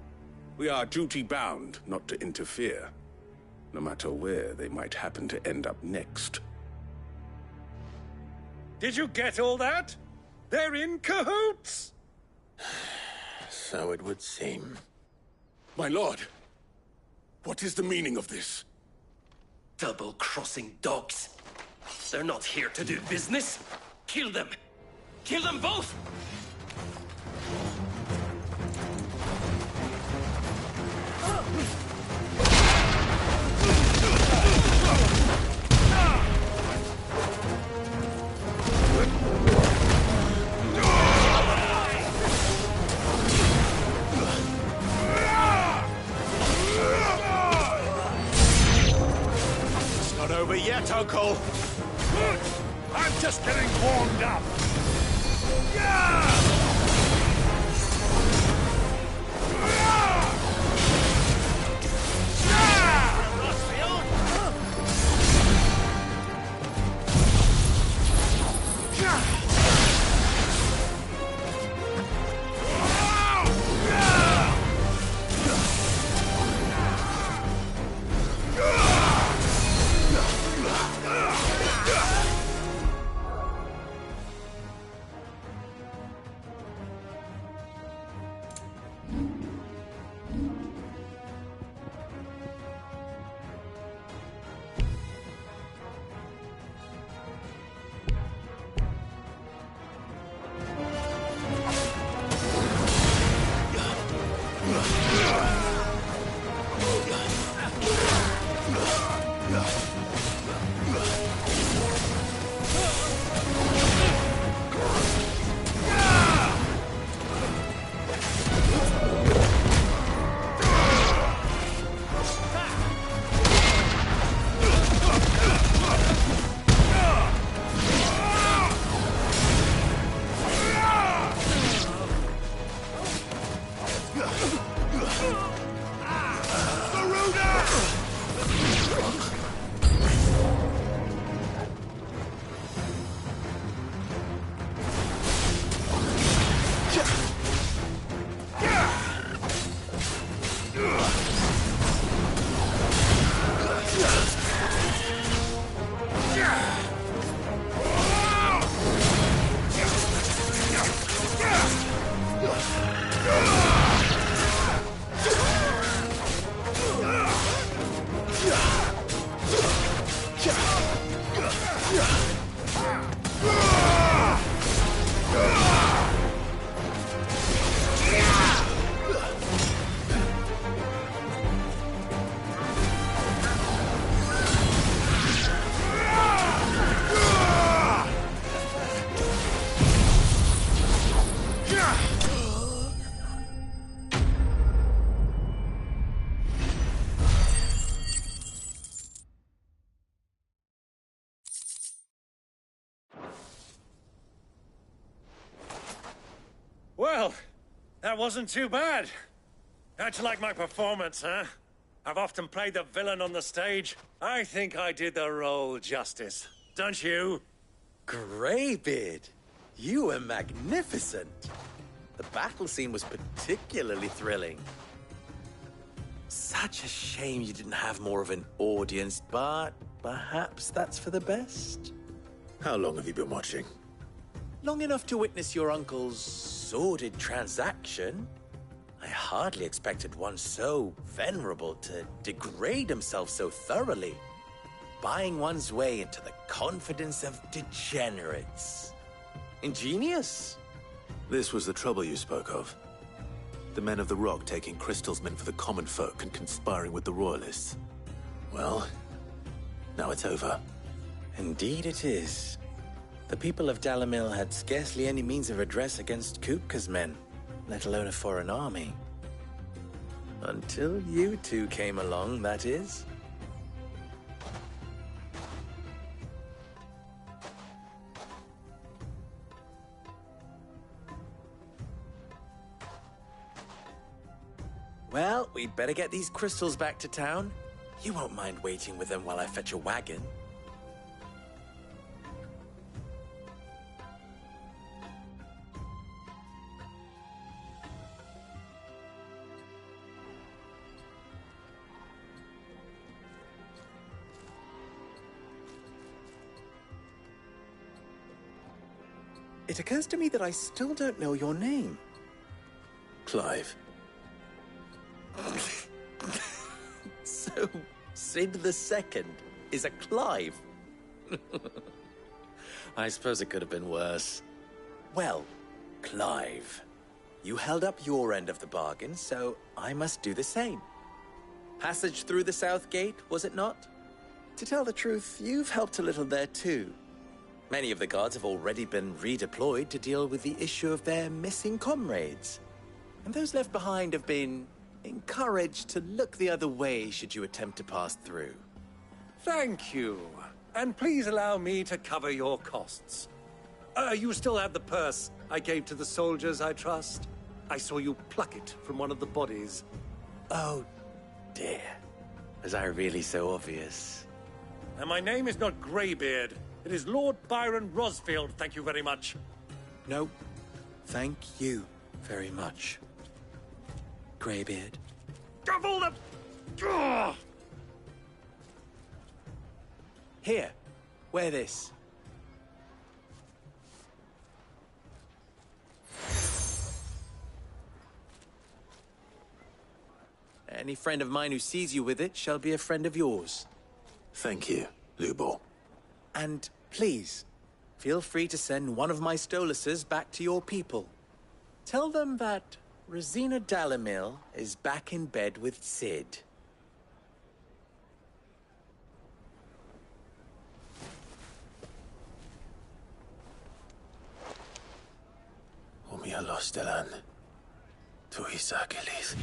we are duty-bound not to interfere, no matter where they might happen to end up next. Did you get all that? They're in cahoots! So it would seem. My lord, what is the meaning of this? Double-crossing dogs. They're not here to do business. Kill them! Kill them both! It's not over yet, Uncle. Good! I'm just getting warmed up. That wasn't too bad. How'd you like my performance, huh? I've often played the villain on the stage. I think I did the role justice. Don't you? Greybeard, you were magnificent. The battle scene was particularly thrilling. Such a shame you didn't have more of an audience, but perhaps that's for the best. How long have you been watching? Long enough to witness your uncle's sordid transaction. I hardly expected one so venerable to degrade himself so thoroughly, buying one's way into the confidence of degenerates. Ingenious. This was the trouble you spoke of. The men of the Rock taking Crystal's men for the common folk and conspiring with the Royalists. Well, now it's over. Indeed it is. The people of Dalamil had scarcely any means of redress against Kupka's men, let alone a foreign army. Until you two came along, that is. Well, we'd better get these crystals back to town. You won't mind waiting with them while I fetch a wagon. It occurs to me that I still don't know your name. Clive. So, Sid the Second is a Clive? I suppose it could have been worse. Well, Clive, you held up your end of the bargain, so I must do the same. Passage through the South Gate, was it not? To tell the truth, you've helped a little there too. Many of the guards have already been redeployed to deal with the issue of their missing comrades. And those left behind have been encouraged to look the other way should you attempt to pass through. Thank you. And please allow me to cover your costs. You still have the purse I gave to the soldiers, I trust? I saw you pluck it from one of the bodies. Oh, dear. Was I really so obvious? And my name is not Greybeard. It is Lord Byron Rosfield, thank you very much. No, thank you very much, Greybeard. Gavel the... Ugh! Here, wear this. Any friend of mine who sees you with it shall be a friend of yours. Thank you, Lubor. And please, feel free to send one of my Stoluses back to your people. Tell them that Rosina Dalamil is back in bed with Sid. Umia los delan. Tu isakelis.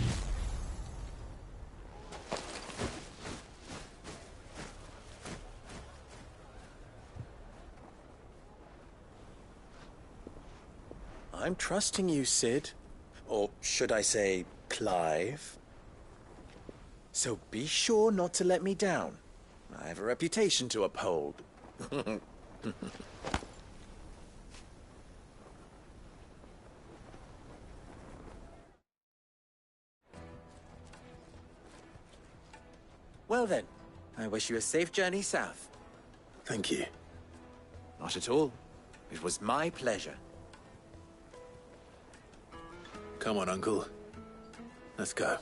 I'm trusting you, Sid. Or should I say, Clive? So be sure not to let me down. I have a reputation to uphold. Well then, I wish you a safe journey south. Thank you. Not at all. It was my pleasure. Come on, Uncle. Let's go.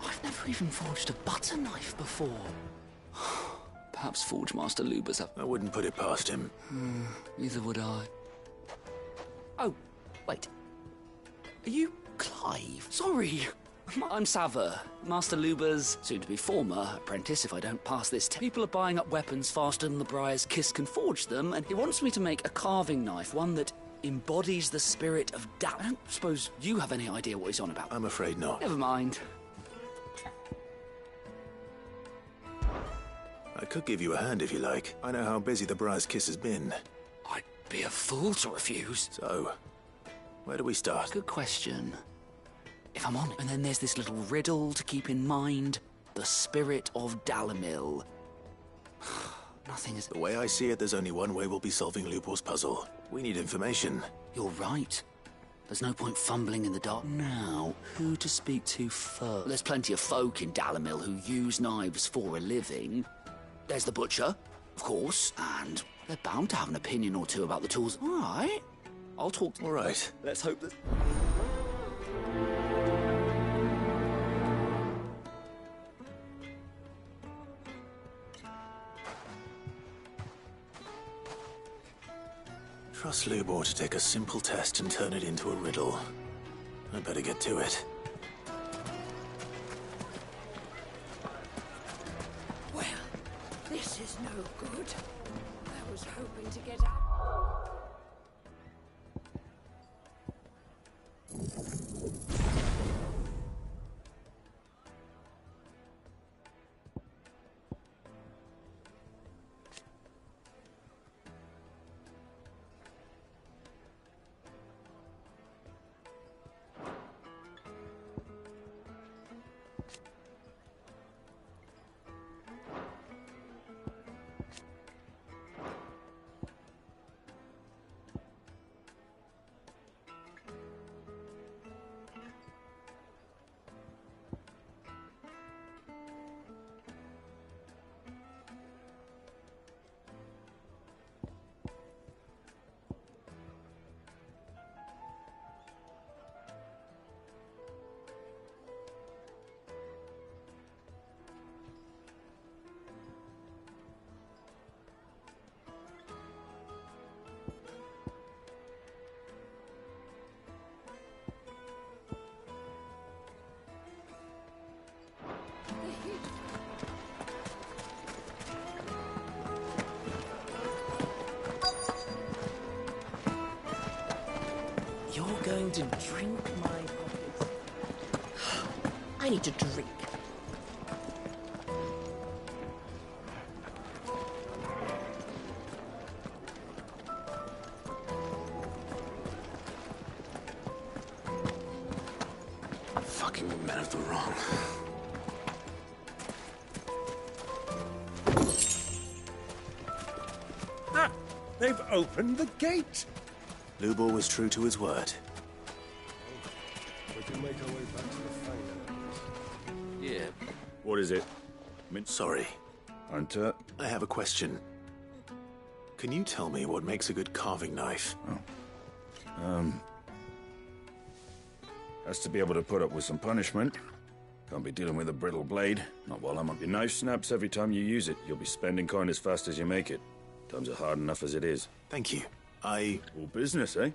I've never even forged a butter knife before. Perhaps Forge Master Lubers have... I wouldn't put it past him. Neither would I. Oh, wait. Are you Clive? Sorry. I'm Sava, Master Luba's soon-to-be former apprentice if I don't pass this test. People are buying up weapons faster than the Briar's Kiss can forge them, and he wants me to make a carving knife, one that embodies the spirit of Dal. I don't suppose you have any idea what he's on about. I'm afraid not. Never mind. I could give you a hand if you like. I know how busy the Briar's Kiss has been. I'd be a fool to refuse. So, where do we start? Good question. If I'm honest. And then there's this little riddle to keep in mind. The spirit of Dalimil. Nothing is... The way I see it, there's only one way we'll be solving Lubor's puzzle. We need information. You're right. There's no point fumbling in the dark. Now, who to speak to first? There's plenty of folk in Dalimil who use knives for a living. There's the butcher, of course, and they're bound to have an opinion or two about the tools. All right. I'll talk to... All right. Let's hope that... Trust Lubor to take a simple test and turn it into a riddle. I better get to it. Well, this is no good. I was hoping to get out. You're going to drink my pockets. I need to drink. Fucking men of the wrong. Ah! They've opened the gate! Lubor was true to his word. We can make our way back to the Fang. Yeah. What is it? Sorry. Hunter? I have a question. Can you tell me what makes a good carving knife? Has to be able to put up with some punishment. Can't be dealing with a brittle blade. Not while I'm up. Your knife snaps every time you use it. You'll be spending coin as fast as you make it. Times are hard enough as it is. Thank you. All business, eh?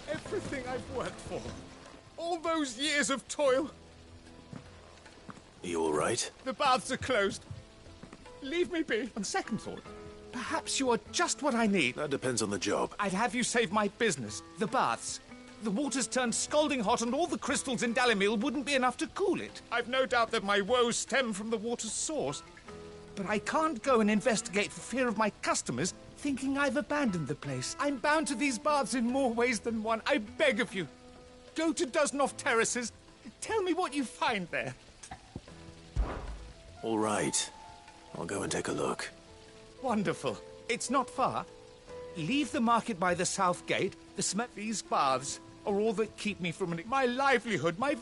Everything I've worked for. All those years of toil. Are you all right? The baths are closed. Leave me be. On second thought, perhaps you are just what I need. That depends on the job. I'd have you save my business. The baths. The water's turned scalding hot and all the crystals in Dalimil wouldn't be enough to cool it. I've no doubt that my woes stem from the water's source. But I can't go and investigate for fear of my customers thinking I've abandoned the place. I'm bound to these baths in more ways than one. I beg of you. Go to Dusnoff Terraces. Tell me what you find there. All right. I'll go and take a look. Wonderful. It's not far. Leave the market by the south gate. These baths are all that keep me from my livelihood, my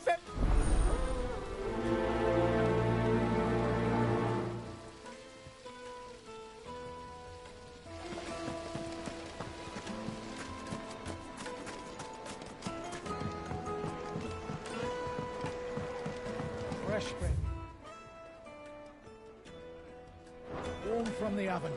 fresh bread. Warm from the oven.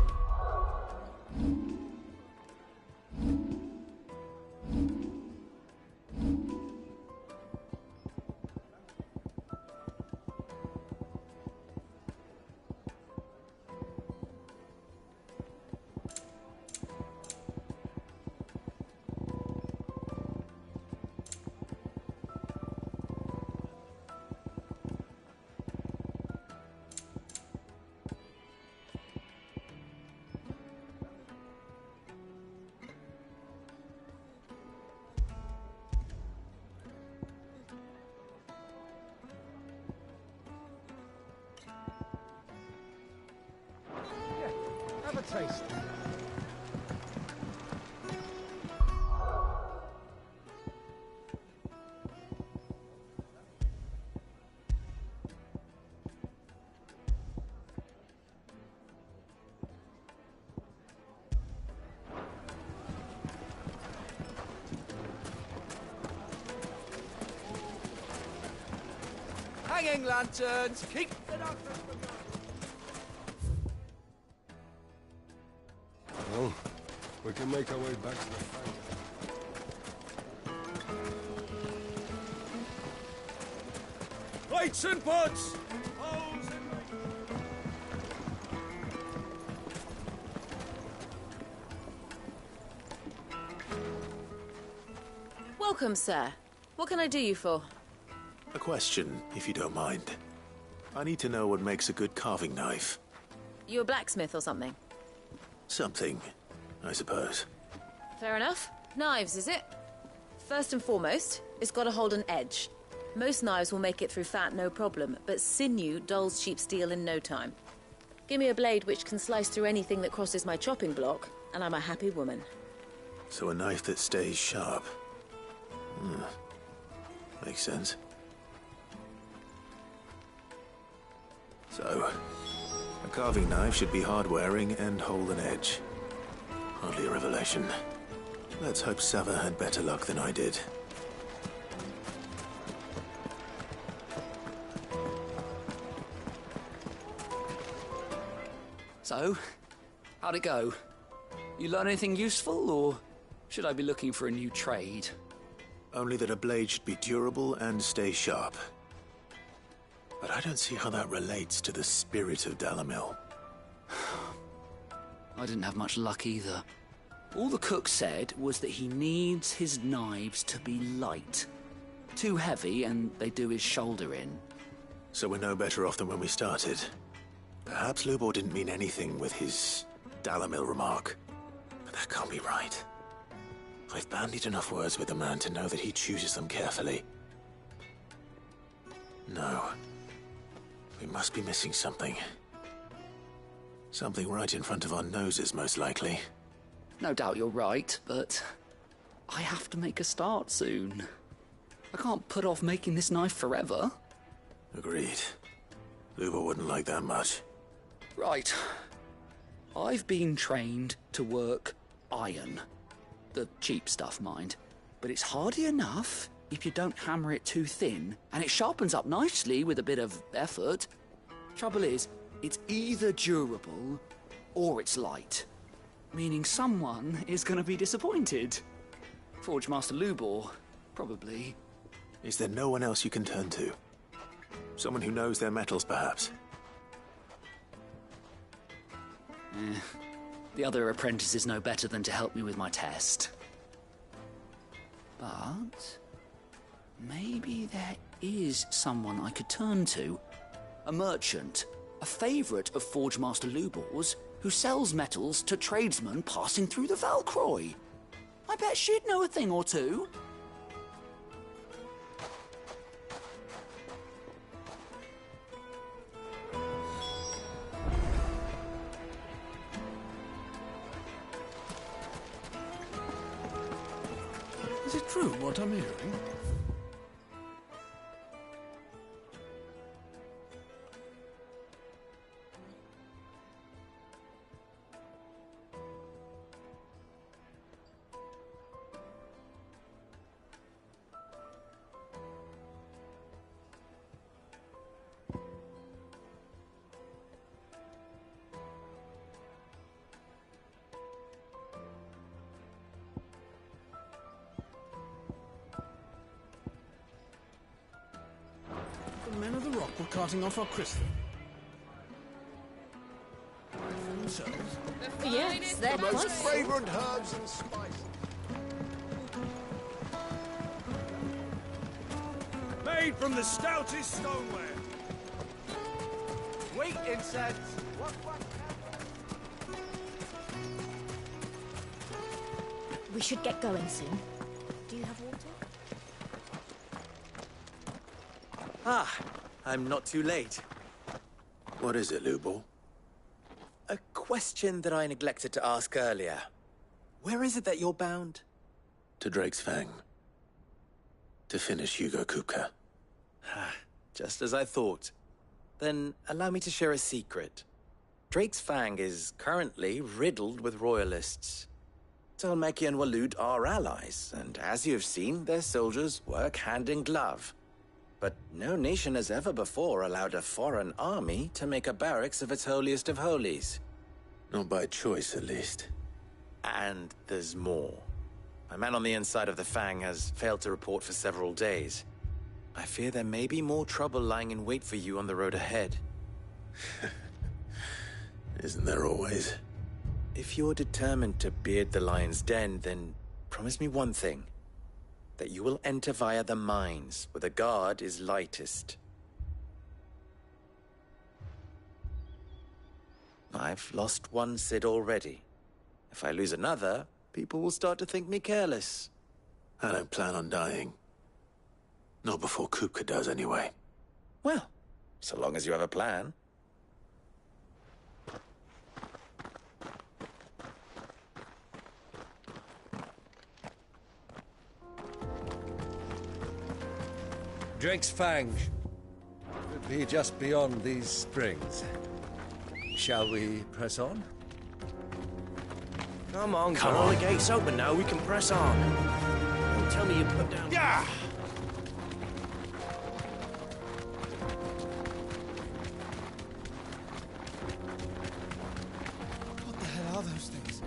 Have a taste. Hanging lanterns! Keep the darkness from you! Well, we can make our way back to the fang. Lights and pods! Welcome, sir. What can I do you for? A question, if you don't mind. I need to know what makes a good carving knife. You a blacksmith or something? Something, I suppose. Fair enough. Knives, is it? First and foremost, it's got to hold an edge. Most knives will make it through fat, no problem, but sinew dulls cheap steel in no time. Give me a blade which can slice through anything that crosses my chopping block, and I'm a happy woman. So a knife that stays sharp. Makes sense. So, a carving knife should be hard-wearing and hold an edge. Hardly a revelation. Let's hope Sava had better luck than I did. So, how'd it go? You learn anything useful, or should I be looking for a new trade? Only that a blade should be durable and stay sharp. But I don't see how that relates to the spirit of Dalamil. I didn't have much luck either. All the cook said was that he needs his knives to be light. Too heavy and they do his shoulder in. So we're no better off than when we started. Perhaps Lubor didn't mean anything with his Dalamil remark. But that can't be right. I've bandied enough words with the man to know that he chooses them carefully. No. We must be missing something. Something right in front of our noses, most likely. No doubt you're right, but I have to make a start soon. I can't put off making this knife forever. Agreed. Lubor wouldn't like that much. Right. I've been trained to work iron. The cheap stuff, mind. But it's hardy enough if you don't hammer it too thin, and it sharpens up nicely with a bit of effort. Trouble is, it's either durable or it's light. Meaning someone is going to be disappointed. Forge Master Lubor, probably. Is there no one else you can turn to? Someone who knows their metals, perhaps? The other apprentices know better than to help me with my test. But maybe there is someone I could turn to. A merchant, a favourite of Forge Master Lubor's, who sells metals to tradesmen passing through the Valcroy. I bet she'd know a thing or two. Is it true what I'm hearing? Caulk were carting off our crystal. Themselves. Yes, they're The most quite fragrant herbs and spices. Made from the stoutest stoneware. Wait, insects! We should get going soon. Do you have water? Ah, I'm not too late. What is it, Lubor? A question that I neglected to ask earlier. Where is it that you're bound? To Drake's Fang. To finish Hugo Kupka. Just as I thought. Then allow me to share a secret. Drake's Fang is currently riddled with royalists. Talmeki and Walud are allies, and as you have seen, their soldiers work hand in glove. But no nation has ever before allowed a foreign army to make a barracks of its holiest of holies. Not by choice, at least. And there's more. My man on the inside of the Fang has failed to report for several days. I fear there may be more trouble lying in wait for you on the road ahead. Isn't there always? If you're determined to beard the lion's den, then promise me one thing. That you will enter via the mines, where the guard is lightest. I've lost one Cid already. If I lose another, people will start to think me careless. I don't plan on dying. Not before Kupka does, anyway. Well, so long as you have a plan. Drake's Fang should be just beyond these springs. Shall we press on? Come on, all the gates open now. We can press on. Don't tell me you put down. Yeah. What the hell are those things?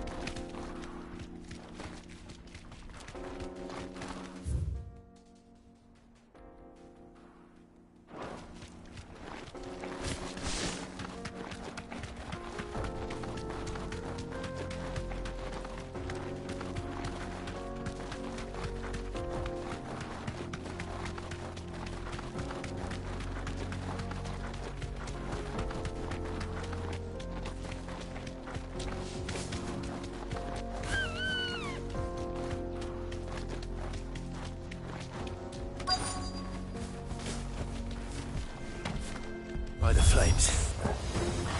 By the flames.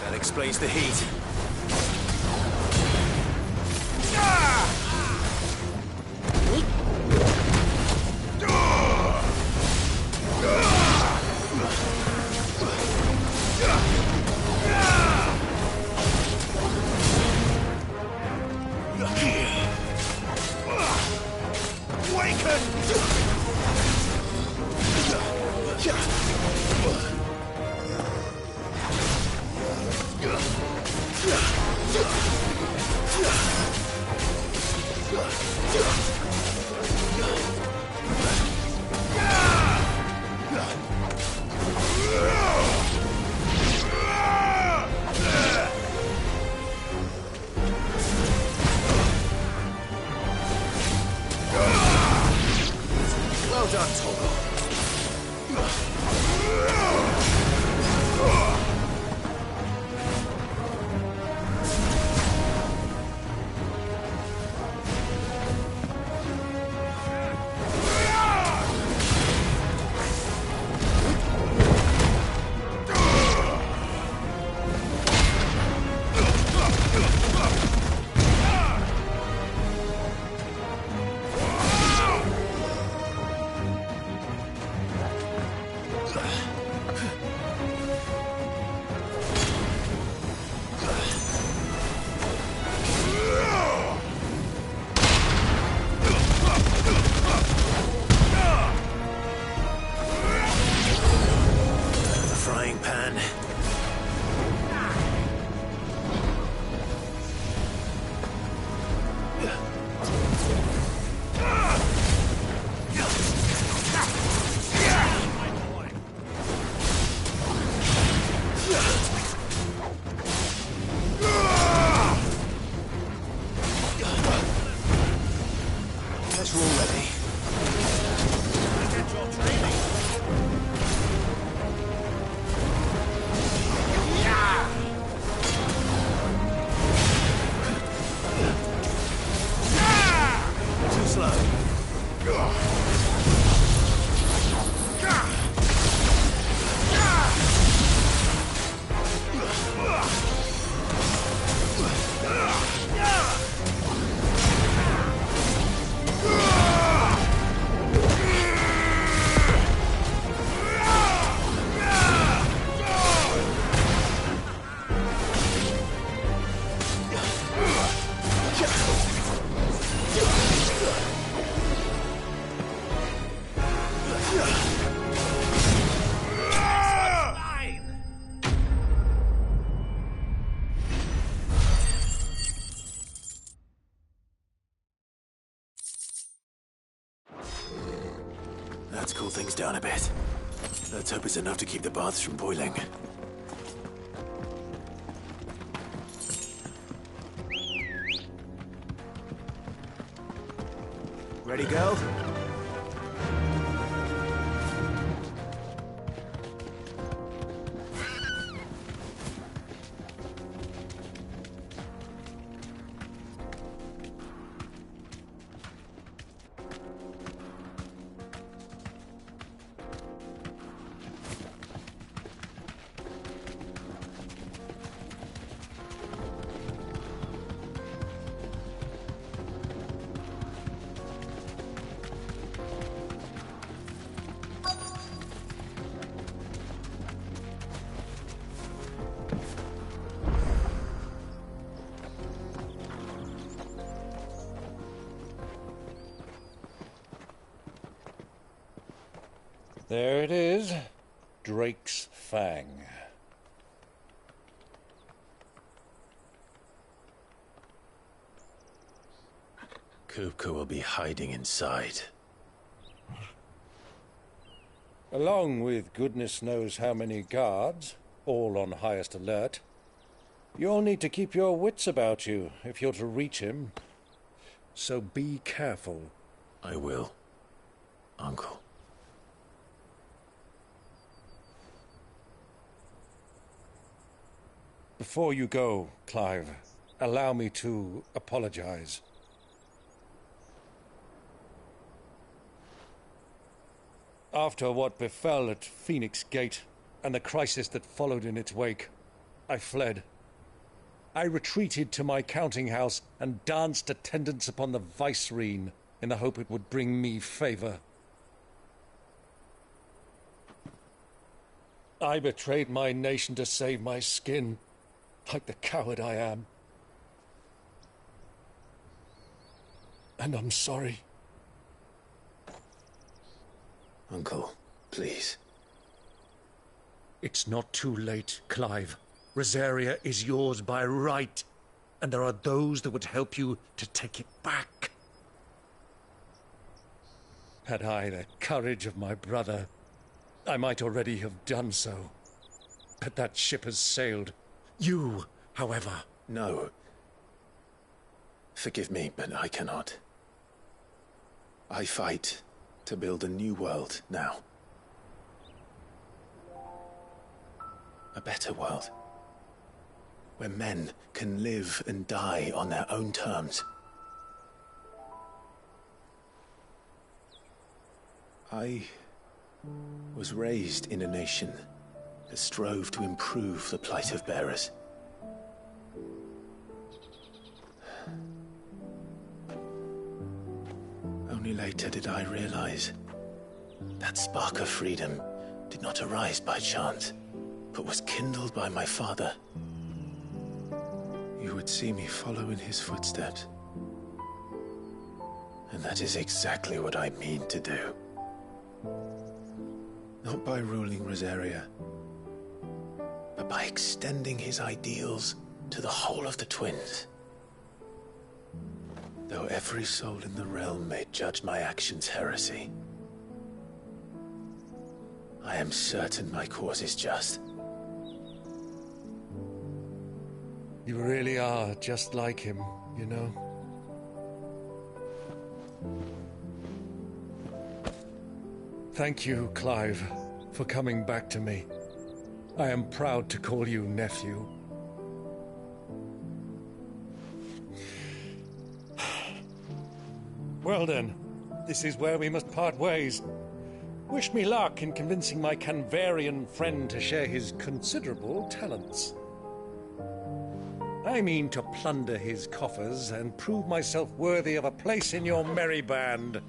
That explains the heat. Well done, Togo. better already. Get your training. Too slow. Let's cool things down a bit. Let's hope it's enough to keep the baths from boiling. Ready, girl? There it is. Drake's Fang. Kupka will be hiding inside. Along with goodness knows how many guards, all on highest alert. You'll need to keep your wits about you if you're to reach him. So be careful. I will, Uncle. Before you go, Clive, allow me to apologize. After what befell at Phoenix Gate and the crisis that followed in its wake, I fled. I retreated to my counting house and danced attendance upon the vicereine in the hope it would bring me favor. I betrayed my nation to save my skin, like the coward I am. And I'm sorry. Uncle, please. It's not too late, Clive. Rosaria is yours by right, and there are those that would help you to take it back. Had I the courage of my brother, I might already have done so. But that ship has sailed. You, however... No. Forgive me, but I cannot. I fight to build a new world now. A better world. Where men can live and die on their own terms. I was raised in a nation that strove to improve the plight of bearers. Only later did I realize that spark of freedom did not arise by chance, but was kindled by my father. You would see me follow in his footsteps. And that is exactly what I mean to do. Not by ruling Rosaria, but by extending his ideals to the whole of the twins. Though every soul in the realm may judge my actions heresy, I am certain my cause is just. You really are just like him, you know? Thank you, Clive, for coming back to me. I am proud to call you nephew. Well then, this is where we must part ways. Wish me luck in convincing my Canvarian friend to share his considerable talents. I mean to plunder his coffers and prove myself worthy of a place in your merry band.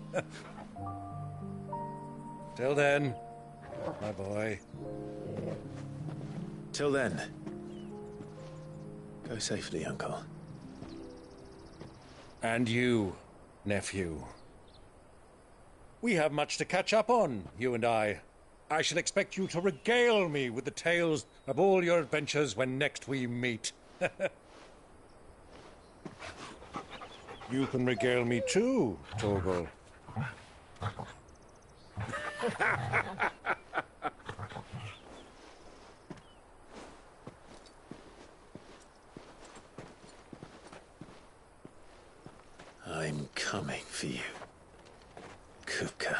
Till then, my boy. Till then, go safely, Uncle. And you, nephew. We have much to catch up on, you and I. I shall expect you to regale me with the tales of all your adventures when next we meet. You can regale me too, Torgal. I'm coming for you, Kupka.